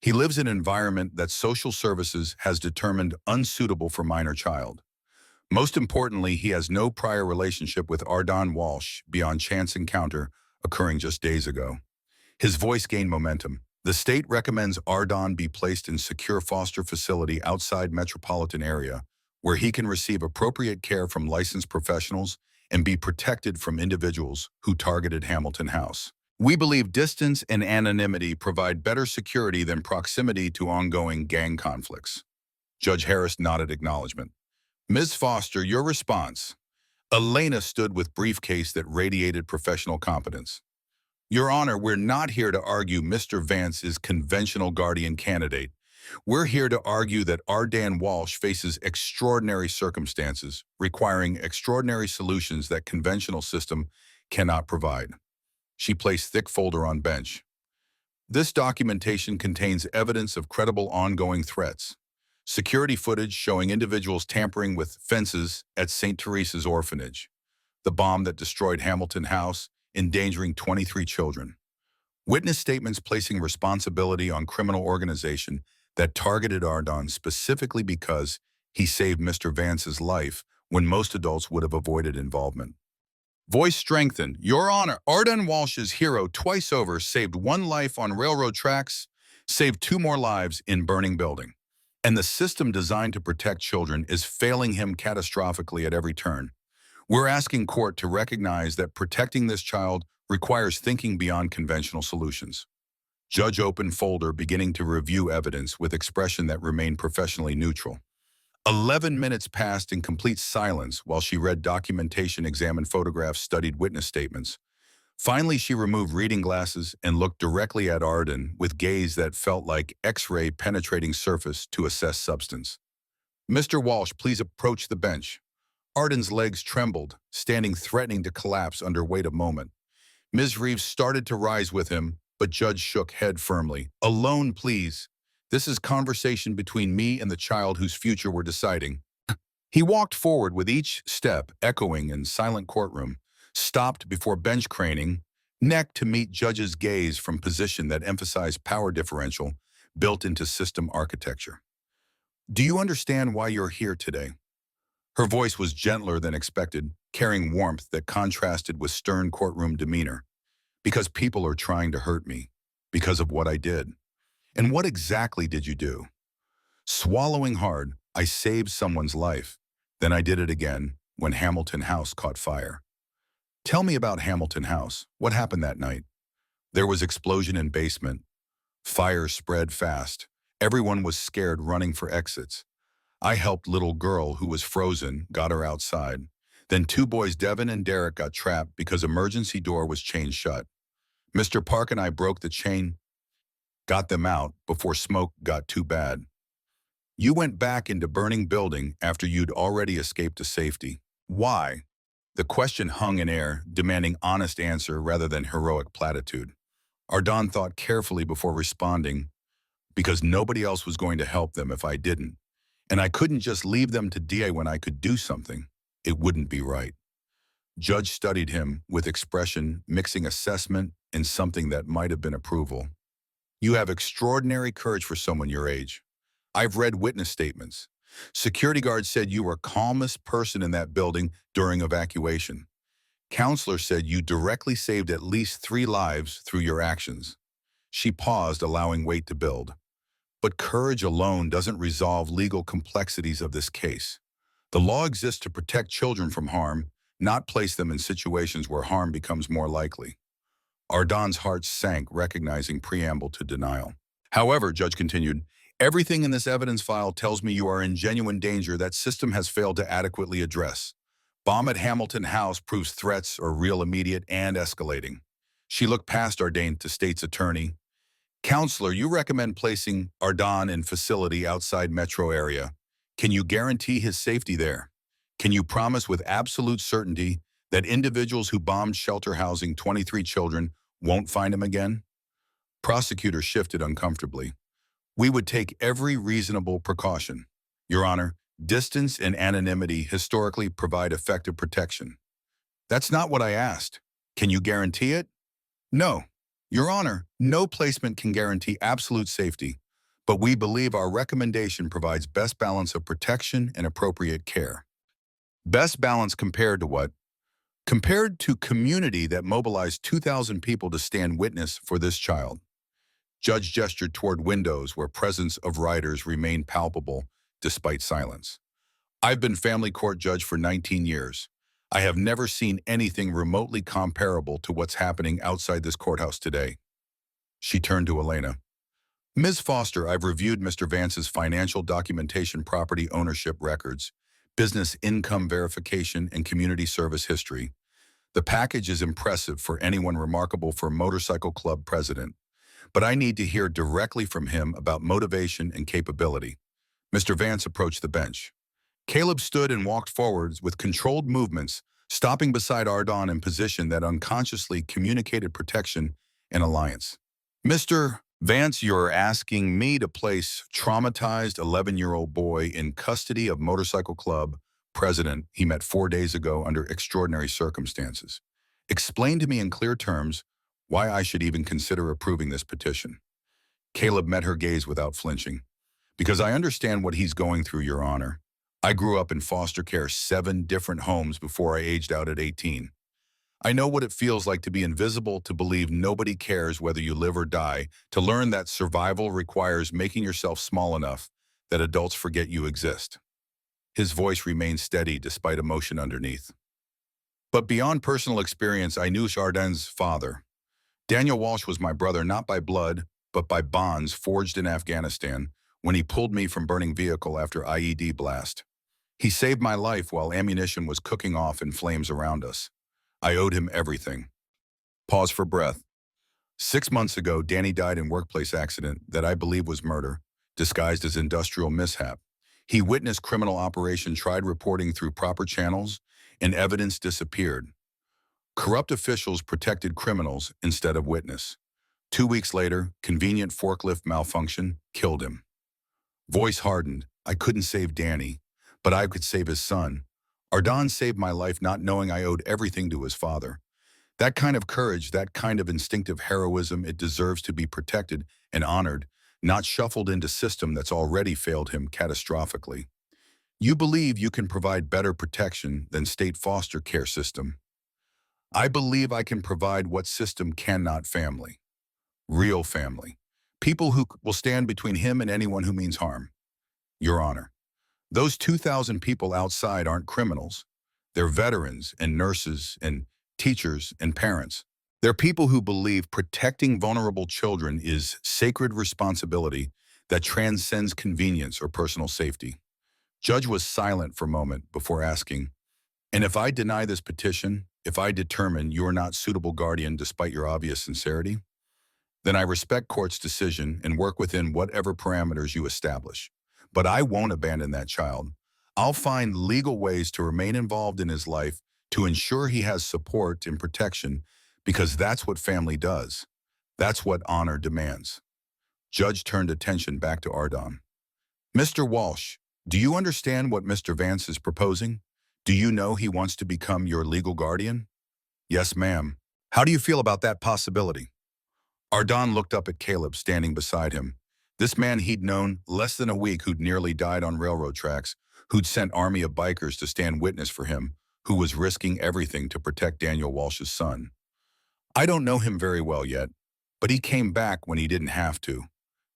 He lives in an environment that social services has determined unsuitable for minor child. Most importantly, he has no prior relationship with Ardan Walsh beyond chance encounter occurring just days ago." His voice gained momentum. "The state recommends Ardan be placed in secure foster facility outside metropolitan area, where he can receive appropriate care from licensed professionals and be protected from individuals who targeted Hamilton House." We believe distance and anonymity provide better security than proximity to ongoing gang conflicts. Judge Harris nodded acknowledgement. Ms. Foster, your response. Elena stood with briefcase that radiated professional competence. Your Honor, we're not here to argue Mr. Vance is conventional guardian candidate. We're here to argue that Ardan Walsh faces extraordinary circumstances, requiring extraordinary solutions that conventional system cannot provide. She placed thick folder on bench. This documentation contains evidence of credible ongoing threats. Security footage showing individuals tampering with fences at St. Teresa's orphanage. The bomb that destroyed Hamilton House, endangering 23 children. Witness statements placing responsibility on criminal organization that targeted Ardon specifically because he saved Mr. Vance's life when most adults would have avoided involvement. Voice strengthened. Your Honor, Ardon Walsh's hero twice over saved one life on railroad tracks, saved two more lives in burning building. And the system designed to protect children is failing him catastrophically at every turn. We're asking court to recognize that protecting this child requires thinking beyond conventional solutions. Judge opened folder beginning to review evidence with expression that remained professionally neutral. 11 minutes passed in complete silence while she read documentation, examined photographs, studied witness statements. Finally, she removed reading glasses and looked directly at Arden with gaze that felt like X-ray penetrating surface to assess substance. Mr. Walsh, please approach the bench. Arden's legs trembled, standing threatening to collapse under weight of moment. Ms. Reeves started to rise with him, but Judge shook head firmly. Alone, please. This is conversation between me and the child whose future we're deciding. He walked forward with each step echoing in silent courtroom, stopped before bench craning, neck to meet Judge's gaze from position that emphasized power differential built into system architecture. Do you understand why you're here today? Her voice was gentler than expected, carrying warmth that contrasted with stern courtroom demeanor. Because people are trying to hurt me, because of what I did. And what exactly did you do? Swallowing hard, I saved someone's life. Then I did it again when Hamilton House caught fire. Tell me about Hamilton House. What happened that night? There was explosion in basement. Fire spread fast. Everyone was scared, running for exits. I helped little girl who was frozen, got her outside. Then two boys, Devin and Derek, got trapped because emergency door was chained shut. Mr. Park and I broke the chain, got them out before smoke got too bad. You went back into burning building after you'd already escaped to safety. Why? The question hung in air, demanding honest answer rather than heroic platitude. Ardon thought carefully before responding, because nobody else was going to help them if I didn't. And I couldn't just leave them to die when I could do something. It wouldn't be right. Judge studied him with expression, mixing assessment and something that might have been approval. You have extraordinary courage for someone your age. I've read witness statements. Security guards said you were calmest person in that building during evacuation. Counselor said you directly saved at least 3 lives through your actions. She paused, allowing weight to build. But courage alone doesn't resolve legal complexities of this case. The law exists to protect children from harm, not place them in situations where harm becomes more likely. Ardon's heart sank, recognizing preamble to denial. However, Judge continued, everything in this evidence file tells me you are in genuine danger that system has failed to adequately address. Bomb at Hamilton House proves threats are real, immediate, and escalating. She looked past Ardane to state's attorney. Counselor, you recommend placing Ardon in facility outside metro area. Can you guarantee his safety there? Can you promise with absolute certainty that individuals who bombed shelter housing 23 children won't find him again? Prosecutor shifted uncomfortably. We would take every reasonable precaution. Your Honor, distance and anonymity historically provide effective protection. That's not what I asked. Can you guarantee it? No. Your Honor, no placement can guarantee absolute safety, but we believe our recommendation provides best balance of protection and appropriate care. Best balance compared to what? Compared to community that mobilized 2,000 people to stand witness for this child. Judge gestured toward windows where presence of riders remained palpable despite silence. I've been family court judge for 19 years. I have never seen anything remotely comparable to what's happening outside this courthouse today. She turned to Elena. Ms. Foster, I've reviewed Mr. Vance's financial documentation, property ownership records, business income verification, and community service history. The package is impressive for anyone remarkable for motorcycle club president, but I need to hear directly from him about motivation and capability. Mr. Vance approached the bench. Caleb stood and walked forwards with controlled movements, stopping beside Ardon in position that unconsciously communicated protection and alliance. Mr. Vance, you're asking me to place traumatized 11-year-old boy in custody of motorcycle club president he met 4 days ago under extraordinary circumstances. Explain to me in clear terms why I should even consider approving this petition. Caleb met her gaze without flinching. Because I understand what he's going through, Your Honor. I grew up in foster care 7 different homes before I aged out at 18. I know what it feels like to be invisible, to believe nobody cares whether you live or die, to learn that survival requires making yourself small enough that adults forget you exist. His voice remained steady despite emotion underneath. But beyond personal experience, I knew Chardin's father. Daniel Walsh was my brother not by blood, but by bonds forged in Afghanistan when he pulled me from burning vehicle after IED blast. He saved my life while ammunition was cooking off in flames around us. I owed him everything. Pause for breath. 6 months ago, Danny died in workplace accident that I believe was murder, disguised as industrial mishap. He witnessed criminal operation, tried reporting through proper channels, and evidence disappeared. Corrupt officials protected criminals instead of witness. 2 weeks later, convenient forklift malfunction killed him. Voice hardened. I couldn't save Danny, but I could save his son. Ardon saved my life not knowing I owed everything to his father. That kind of courage, that kind of instinctive heroism, it deserves to be protected and honored, not shuffled into system that's already failed him catastrophically. You believe you can provide better protection than state foster care system. I believe I can provide what system cannot: family. Real family. People who will stand between him and anyone who means harm. Your Honor, those 2,000 people outside aren't criminals. They're veterans and nurses and teachers and parents. They're people who believe protecting vulnerable children is sacred responsibility that transcends convenience or personal safety. Judge was silent for a moment before asking, and if I deny this petition, if I determine you're not suitable guardian despite your obvious sincerity, then I respect court's decision and work within whatever parameters you establish. But I won't abandon that child. I'll find legal ways to remain involved in his life to ensure he has support and protection, because that's what family does. That's what honor demands. Judge turned attention back to Ardon. Mr. Walsh, do you understand what Mr. Vance is proposing? Do you know he wants to become your legal guardian? Yes, ma'am. How do you feel about that possibility? Ardon looked up at Caleb standing beside him. This man he'd known less than a week, who'd nearly died on railroad tracks, who'd sent army of bikers to stand witness for him, who was risking everything to protect Daniel Walsh's son. I don't know him very well yet, but he came back when he didn't have to.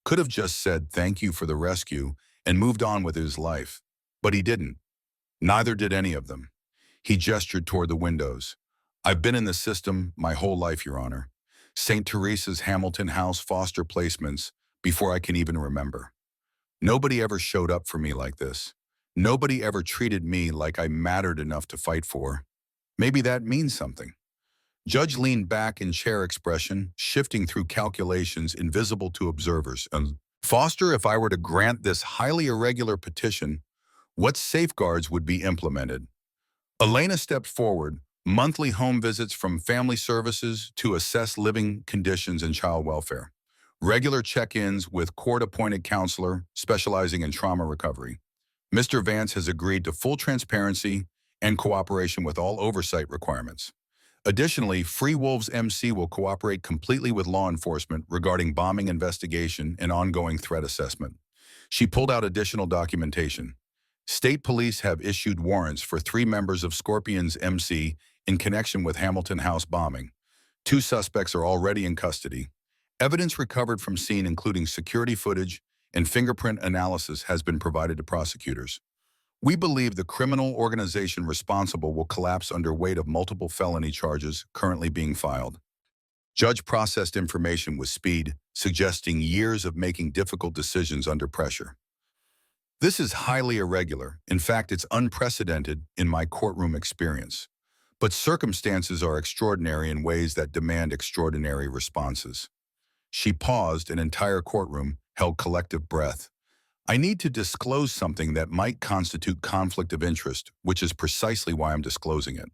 Could have just said thank you for the rescue and moved on with his life. But he didn't. Neither did any of them. He gestured toward the windows. I've been in the system my whole life, Your Honor. St. Teresa's, Hamilton House, foster placements, before I can even remember. Nobody ever showed up for me like this. Nobody ever treated me like I mattered enough to fight for. Maybe that means something. Judge leaned back in chair, expression shifting through calculations invisible to observers. Foster, if I were to grant this highly irregular petition, what safeguards would be implemented? Elena stepped forward. Monthly home visits from family services to assess living conditions and child welfare. Regular check-ins with court-appointed counselor specializing in trauma recovery. Mr. Vance has agreed to full transparency and cooperation with all oversight requirements. Additionally, Free Wolves MC will cooperate completely with law enforcement regarding bombing investigation and ongoing threat assessment. She pulled out additional documentation. State police have issued warrants for 3 members of Scorpion's MC in connection with Hamilton House bombing. 2 suspects are already in custody. Evidence recovered from scene, including security footage and fingerprint analysis, has been provided to prosecutors. We believe the criminal organization responsible will collapse under weight of multiple felony charges currently being filed. Judge processed information with speed, suggesting years of making difficult decisions under pressure. This is highly irregular. In fact, it's unprecedented in my courtroom experience. But circumstances are extraordinary in ways that demand extraordinary responses. She paused, an entire courtroom held collective breath. I need to disclose something that might constitute conflict of interest, which is precisely why I'm disclosing it.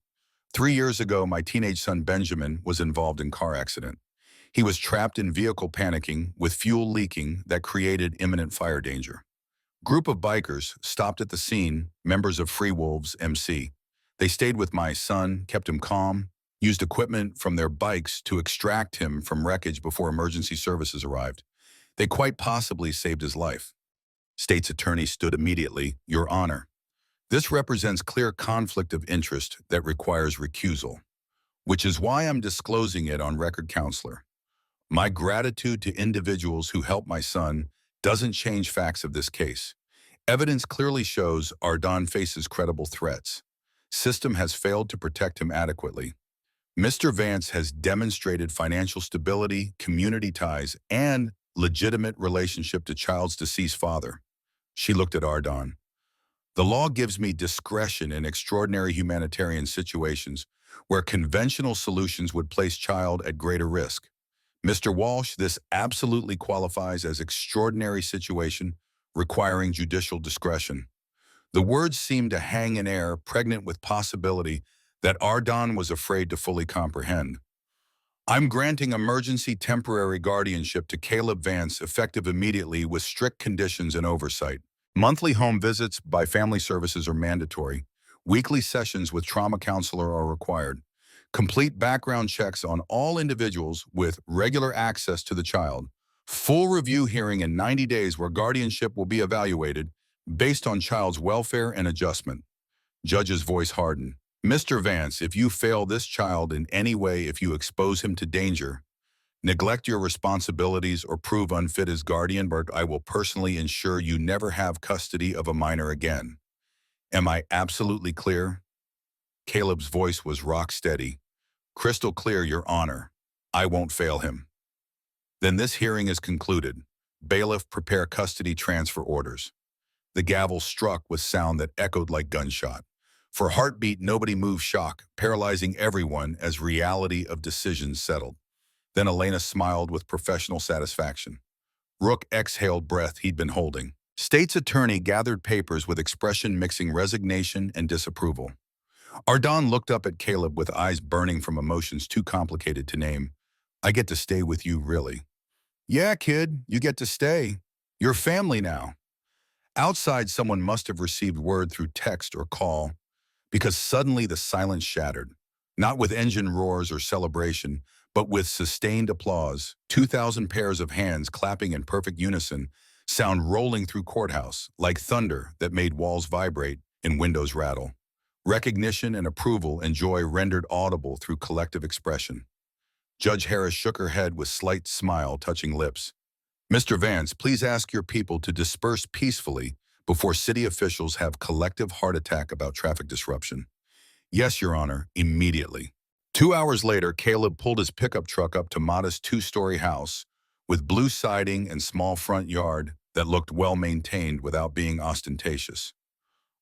3 years ago, my teenage son Benjamin was involved in a car accident. He was trapped in vehicle panicking with fuel leaking that created imminent fire danger. Group of bikers stopped at the scene, members of Free Wolves MC. They stayed with my son, kept him calm, used equipment from their bikes to extract him from wreckage before emergency services arrived. They quite possibly saved his life. State's attorney stood immediately, Your Honor. This represents clear conflict of interest that requires recusal, which is why I'm disclosing it on record, counselor. My gratitude to individuals who helped my son doesn't change facts of this case. Evidence clearly shows Ardon faces credible threats. System has failed to protect him adequately. Mr. Vance has demonstrated financial stability, community ties, and legitimate relationship to child's deceased father. She looked at Ardon. The law gives me discretion in extraordinary humanitarian situations where conventional solutions would place child at greater risk. Mr. Walsh, this absolutely qualifies as extraordinary situation requiring judicial discretion. The words seemed to hang in air, pregnant with possibility that Ardon was afraid to fully comprehend. I'm granting emergency temporary guardianship to Caleb Vance effective immediately with strict conditions and oversight. Monthly home visits by family services are mandatory. Weekly sessions with trauma counselor are required. Complete background checks on all individuals with regular access to the child. Full review hearing in 90 days where guardianship will be evaluated based on child's welfare and adjustment. Judge's voice hardened. Mr. Vance, if you fail this child in any way, if you expose him to danger, neglect your responsibilities or prove unfit as guardian, but I will personally ensure you never have custody of a minor again. Am I absolutely clear? Caleb's voice was rock steady. Crystal clear, Your Honor. I won't fail him. Then this hearing is concluded. Bailiff, prepare custody transfer orders. The gavel struck with sound that echoed like gunshot. For heartbeat, nobody moved, shock, paralyzing everyone as reality of decisions settled. Then Elena smiled with professional satisfaction. Rook exhaled breath he'd been holding. State's attorney gathered papers with expression mixing resignation and disapproval. Ardon looked up at Caleb with eyes burning from emotions too complicated to name. I get to stay with you, really? Yeah, kid, you get to stay. You're family now. Outside, someone must have received word through text or call, because suddenly the silence shattered, not with engine roars or celebration, but with sustained applause. 2,000 pairs of hands clapping in perfect unison, sound rolling through courthouse like thunder that made walls vibrate and windows rattle. Recognition and approval and joy rendered audible through collective expression. Judge Harris shook her head with slight smile touching lips. Mr. Vance, please ask your people to disperse peacefully before city officials have collective heart attack about traffic disruption. Yes, Your Honor, immediately. 2 hours later, Caleb pulled his pickup truck up to modest two-story house with blue siding and small front yard that looked well-maintained without being ostentatious.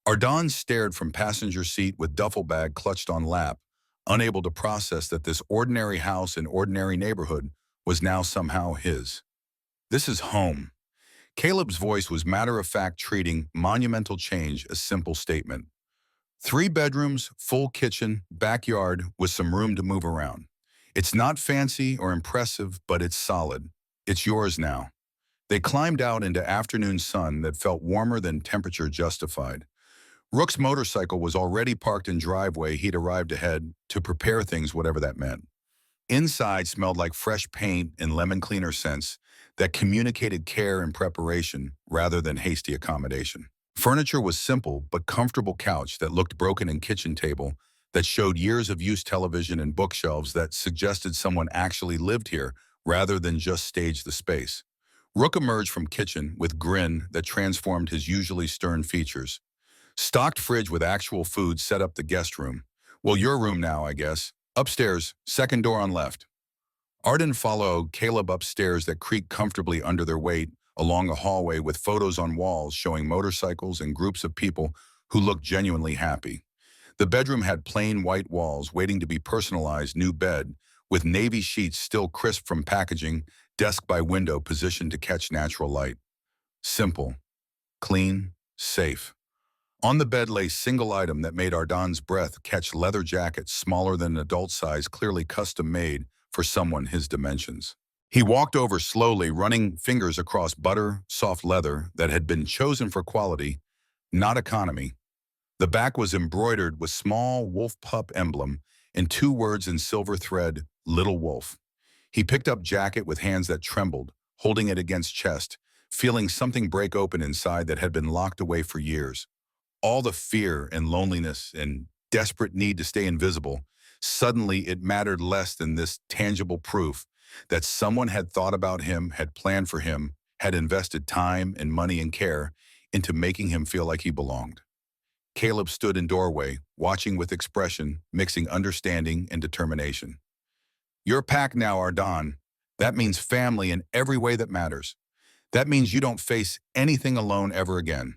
Ardon stared from passenger seat with duffel bag clutched on lap, unable to process that this ordinary house in ordinary neighborhood was now somehow his. This is home. Caleb's voice was matter-of-fact, treating monumental change a simple statement. 3 bedrooms, full kitchen, backyard with some room to move around. It's not fancy or impressive, but it's solid. It's yours now. They climbed out into afternoon sun that felt warmer than temperature justified. Rook's motorcycle was already parked in driveway. He'd arrived ahead to prepare things, whatever that meant. Inside smelled like fresh paint and lemon cleaner scents that communicated care and preparation rather than hasty accommodation. Furniture was simple but comfortable, couch that looked broken and kitchen table that showed years of use, television and bookshelves that suggested someone actually lived here rather than just staged the space. Rook emerged from kitchen with grin that transformed his usually stern features. Stocked fridge with actual food set up the guest room. Well, your room now, I guess. Upstairs, second door on left. Arden followed Caleb upstairs that creaked comfortably under their weight, along a hallway with photos on walls showing motorcycles and groups of people who looked genuinely happy. The bedroom had plain white walls waiting to be personalized new bed, with navy sheets still crisp from packaging, desk by window positioned to catch natural light. Simple, clean, safe. On the bed lay single item that made Ardan's breath catch leather jacket smaller than an adult size, clearly custom made for someone his dimensions. He walked over slowly, running fingers across butter, soft leather that had been chosen for quality, not economy. The back was embroidered with small wolf pup emblem and two words in silver thread, Little Wolf. He picked up jacket with hands that trembled, holding it against chest, feeling something break open inside that had been locked away for years. All the fear and loneliness and desperate need to stay invisible, suddenly it mattered less than this tangible proof that someone had thought about him, had planned for him, had invested time and money and care into making him feel like he belonged. Caleb stood in doorway, watching with expression, mixing understanding and determination. You're packed now, Ardan. That means family in every way that matters. That means you don't face anything alone ever again.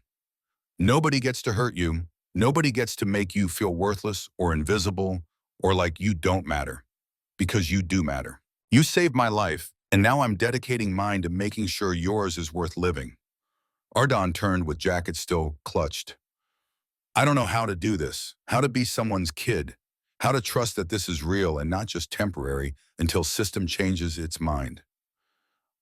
Nobody gets to hurt you. Nobody gets to make you feel worthless or invisible or like you don't matter, because you do matter. You saved my life, and now I'm dedicating mine to making sure yours is worth living. Ardan turned with jacket still clutched. I don't know how to do this, how to be someone's kid, how to trust that this is real and not just temporary until system changes its mind.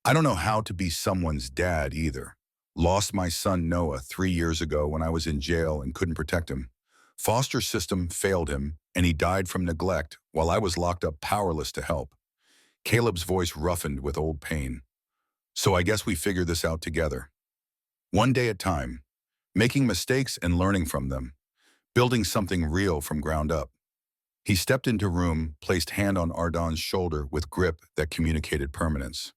I don't know how to be someone's dad either. Lost my son Noah 3 years ago when I was in jail and couldn't protect him. Foster system failed him, and he died from neglect while I was locked up powerless to help. Caleb's voice roughened with old pain. So I guess we figure this out together. One day at a time, making mistakes and learning from them, building something real from ground up. He stepped into room, placed hand on Ardan's shoulder with grip that communicated permanence.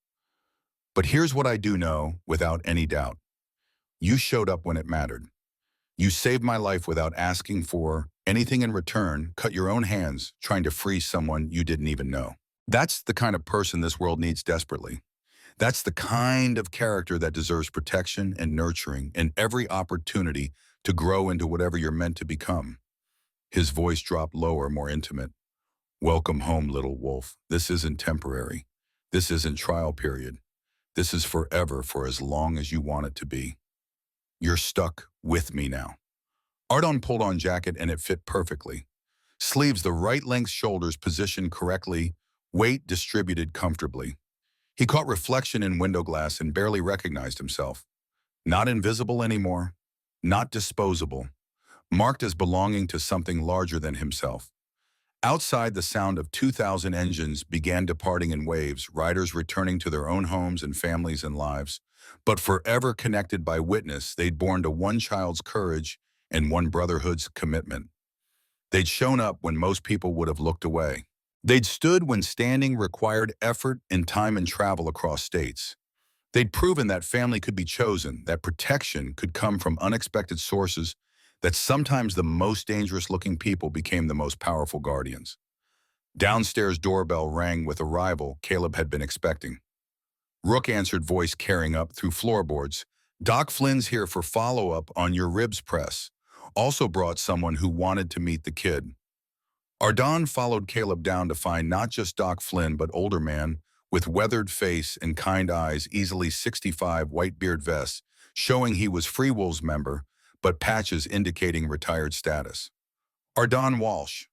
But here's what I do know without any doubt. You showed up when it mattered. You saved my life without asking for anything in return, cut your own hands trying to free someone you didn't even know. That's the kind of person this world needs desperately. That's the kind of character that deserves protection and nurturing and every opportunity to grow into whatever you're meant to become. His voice dropped lower, more intimate. Welcome home, little wolf. This isn't temporary. This isn't trial period. This is forever, for as long as you want it to be. You're stuck with me now. Ardan pulled on jacket and it fit perfectly. Sleeves the right length, shoulders positioned correctly, weight distributed comfortably. He caught reflection in window glass and barely recognized himself. Not invisible anymore, not disposable, marked as belonging to something larger than himself. Outside, the sound of 2,000 engines began departing in waves, riders returning to their own homes and families and lives, but forever connected by witness they'd borne to one child's courage and one brotherhood's commitment. They'd shown up when most people would have looked away. They'd stood when standing required effort and time and travel across states. They'd proven that family could be chosen, that protection could come from unexpected sources, that sometimes the most dangerous-looking people became the most powerful guardians. Downstairs doorbell rang with arrival Caleb had been expecting. Rook answered, voice carrying up through floorboards. Doc Flynn's here for follow-up on your ribs press. Also brought someone who wanted to meet the kid. Ardan followed Caleb down to find not just Doc Flynn, but older man with weathered face and kind eyes, easily 65, white beard vest, showing he was Free Wolves member, but patches indicating retired status. Ardan Walsh.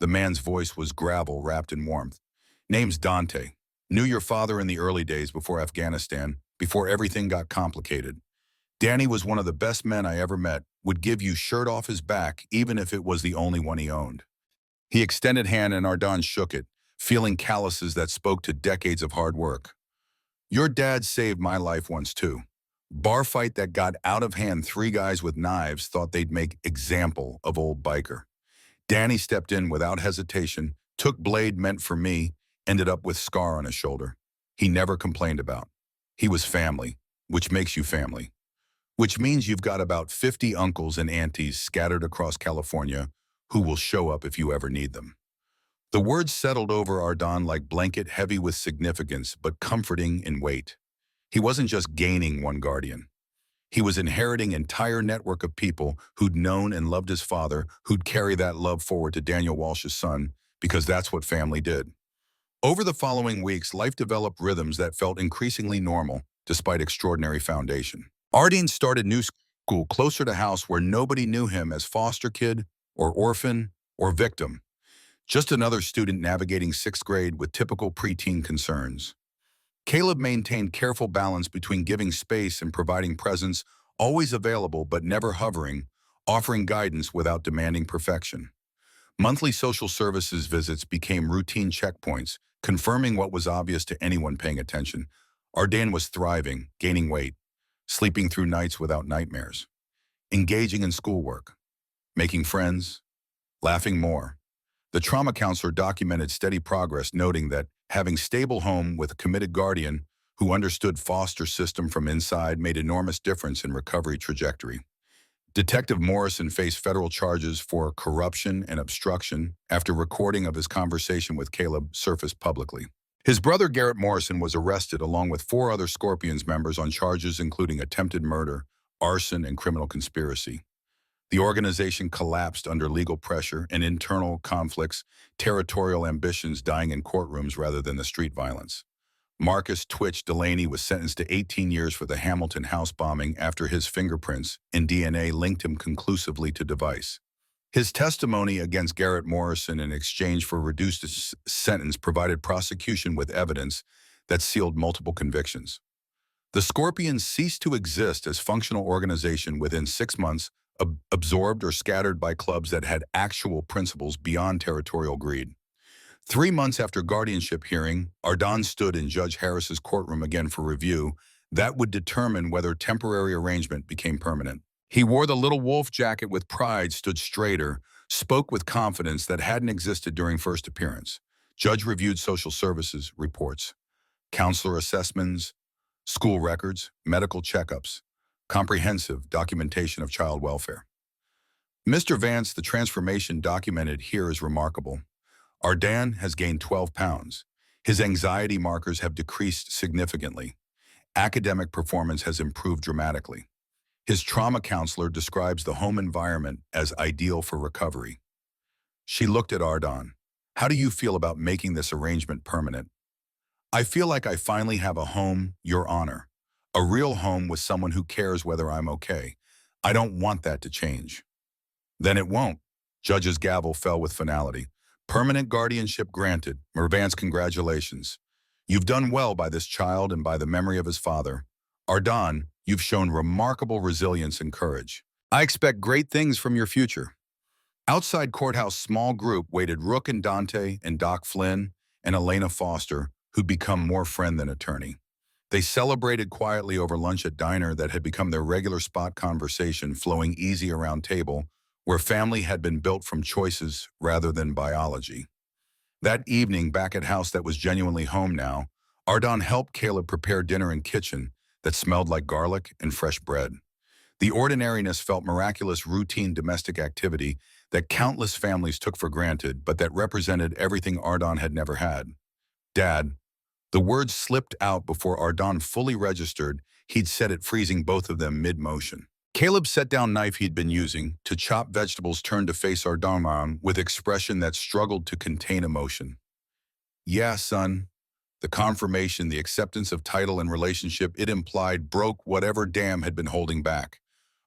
The man's voice was gravel wrapped in warmth. Name's Dante. Knew your father in the early days before Afghanistan, before everything got complicated. Danny was one of the best men I ever met, would give you shirt off his back even if it was the only one he owned. He extended hand and Ardan shook it, feeling calluses that spoke to decades of hard work. Your dad saved my life once too. Bar fight that got out of hand, 3 guys with knives thought they'd make example of old biker. Danny stepped in without hesitation, took blade meant for me, ended up with scar on his shoulder. He never complained about. He was family, which makes you family. which means you've got about 50 uncles and aunties scattered across California who will show up if you ever need them. The words settled over Ardon like blanket, heavy with significance, but comforting in weight. He wasn't just gaining one guardian. He was inheriting an entire network of people who'd known and loved his father, who'd carry that love forward to Daniel Walsh's son, because that's what family did. Over the following weeks, life developed rhythms that felt increasingly normal, despite extraordinary foundation. Ardeen started new school closer to house where nobody knew him as foster kid or orphan or victim, just another student navigating sixth grade with typical preteen concerns. Caleb maintained careful balance between giving space and providing presence, always available but never hovering, offering guidance without demanding perfection. Monthly social services visits became routine checkpoints, confirming what was obvious to anyone paying attention. Ardan was thriving, gaining weight, sleeping through nights without nightmares, engaging in schoolwork, making friends, laughing more. The trauma counselor documented steady progress, noting that having stable home with a committed guardian who understood foster system from inside made enormous difference in recovery trajectory. Detective Morrison faced federal charges for corruption and obstruction after recording of his conversation with Caleb surfaced publicly. His brother Garrett Morrison was arrested along with 4 other Scorpions members on charges including attempted murder, arson, and criminal conspiracy. The organization collapsed under legal pressure and internal conflicts, territorial ambitions dying in courtrooms rather than the street violence. Marcus Twitch Delaney was sentenced to 18 years for the Hamilton house bombing after his fingerprints and DNA linked him conclusively to device. His testimony against Garrett Morrison in exchange for a reduced sentence provided prosecution with evidence that sealed multiple convictions. The Scorpions ceased to exist as functional organization within 6 months, absorbed or scattered by clubs that had actual principles beyond territorial greed. 3 months after guardianship hearing, Ardon stood in Judge Harris's courtroom again for review that would determine whether temporary arrangement became permanent. He wore the little wolf jacket with pride, stood straighter, spoke with confidence that hadn't existed during first appearance. Judge reviewed social services reports, counselor assessments, school records, medical checkups, comprehensive documentation of child welfare. Mr. Vance, the transformation documented here is remarkable. Ardan has gained 12 pounds. His anxiety markers have decreased significantly. Academic performance has improved dramatically. His trauma counselor describes the home environment as ideal for recovery. She looked at Ardan. How do you feel about making this arrangement permanent? I feel like I finally have a home, Your Honor. A real home with someone who cares whether I'm okay. I don't want that to change. Then it won't. Judge's gavel fell with finality. Permanent guardianship granted. Mervance, congratulations. You've done well by this child and by the memory of his father. Ardan, you've shown remarkable resilience and courage. I expect great things from your future. Outside courthouse, small group waited Rook and Dante and Doc Flynn and Elena Foster, who'd become more friend than attorney. They celebrated quietly over lunch at diner that had become their regular spot conversation, flowing easy around table, where family had been built from choices rather than biology. That evening, back at house that was genuinely home now, Ardon helped Caleb prepare dinner in kitchen that smelled like garlic and fresh bread. The ordinariness felt miraculous routine domestic activity that countless families took for granted, but that represented everything Ardon had never had. Dad. The words slipped out before Ardon fully registered he'd said it, freezing both of them mid-motion. Caleb's set-down knife he'd been using to chop vegetables turned to face Ardon with expression that struggled to contain emotion. Yeah, son. The confirmation, the acceptance of title and relationship it implied broke whatever dam had been holding back.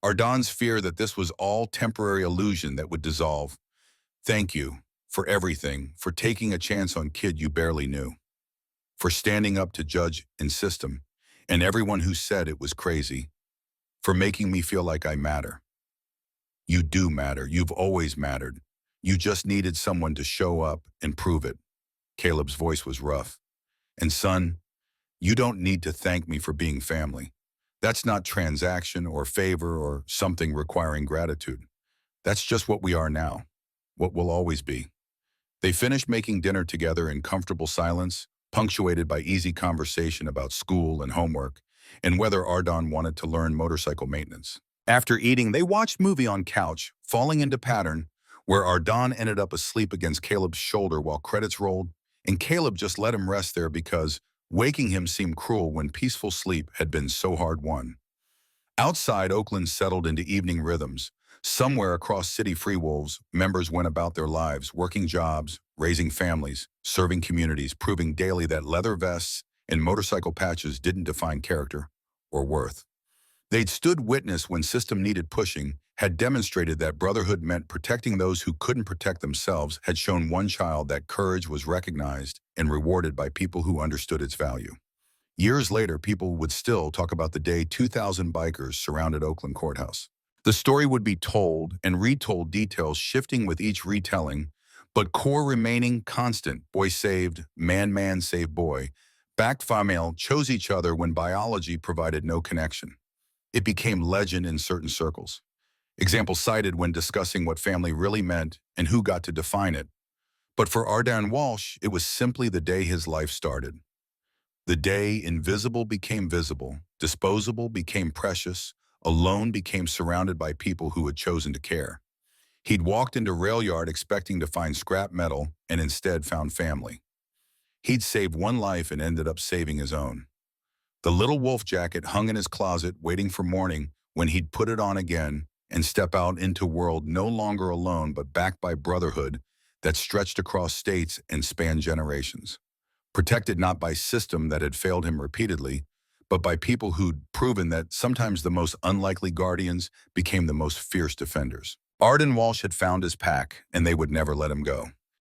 Ardon's fear that this was all temporary illusion that would dissolve. Thank you for everything, for taking a chance on kid you barely knew, for standing up to judge and system, and everyone who said it was crazy, for making me feel like I matter. You do matter. You've always mattered. You just needed someone to show up and prove it. Caleb's voice was rough. And son, you don't need to thank me for being family. That's not transaction or favor or something requiring gratitude. That's just what we are now, what we'll always be. They finished making dinner together in comfortable silence, punctuated by easy conversation about school and homework. and whether Ardon wanted to learn motorcycle maintenance. After eating, they watched movie on couch, falling into pattern, where Ardon ended up asleep against Caleb's shoulder while credits rolled, and Caleb just let him rest there because waking him seemed cruel when peaceful sleep had been so hard won. Outside, Oakland settled into evening rhythms. Somewhere across City Freewolves, members went about their lives, working jobs, raising families, serving communities, proving daily that leather vests and motorcycle patches didn't define character or worth. They'd stood witness when system needed pushing, had demonstrated that brotherhood meant protecting those who couldn't protect themselves, had shown one child that courage was recognized and rewarded by people who understood its value. Years later, people would still talk about the day 2,000 bikers surrounded Oakland Courthouse. The story would be told and retold, details shifting with each retelling, but core remaining constant: boy saved, man saved boy. Backed female chose each other when biology provided no connection. It became legend in certain circles. Examples cited when discussing what family really meant and who got to define it. But for Ardon Walsh, it was simply the day his life started. The day invisible became visible, disposable became precious, alone became surrounded by people who had chosen to care. He'd walked into rail yard expecting to find scrap metal and instead found family. He'd saved one life and ended up saving his own. The little wolf jacket hung in his closet waiting for morning when he'd put it on again and step out into a world no longer alone but backed by brotherhood that stretched across states and spanned generations. Protected not by system that had failed him repeatedly, but by people who'd proven that sometimes the most unlikely guardians became the most fierce defenders. Ardon Walsh had found his pack, and they would never let him go.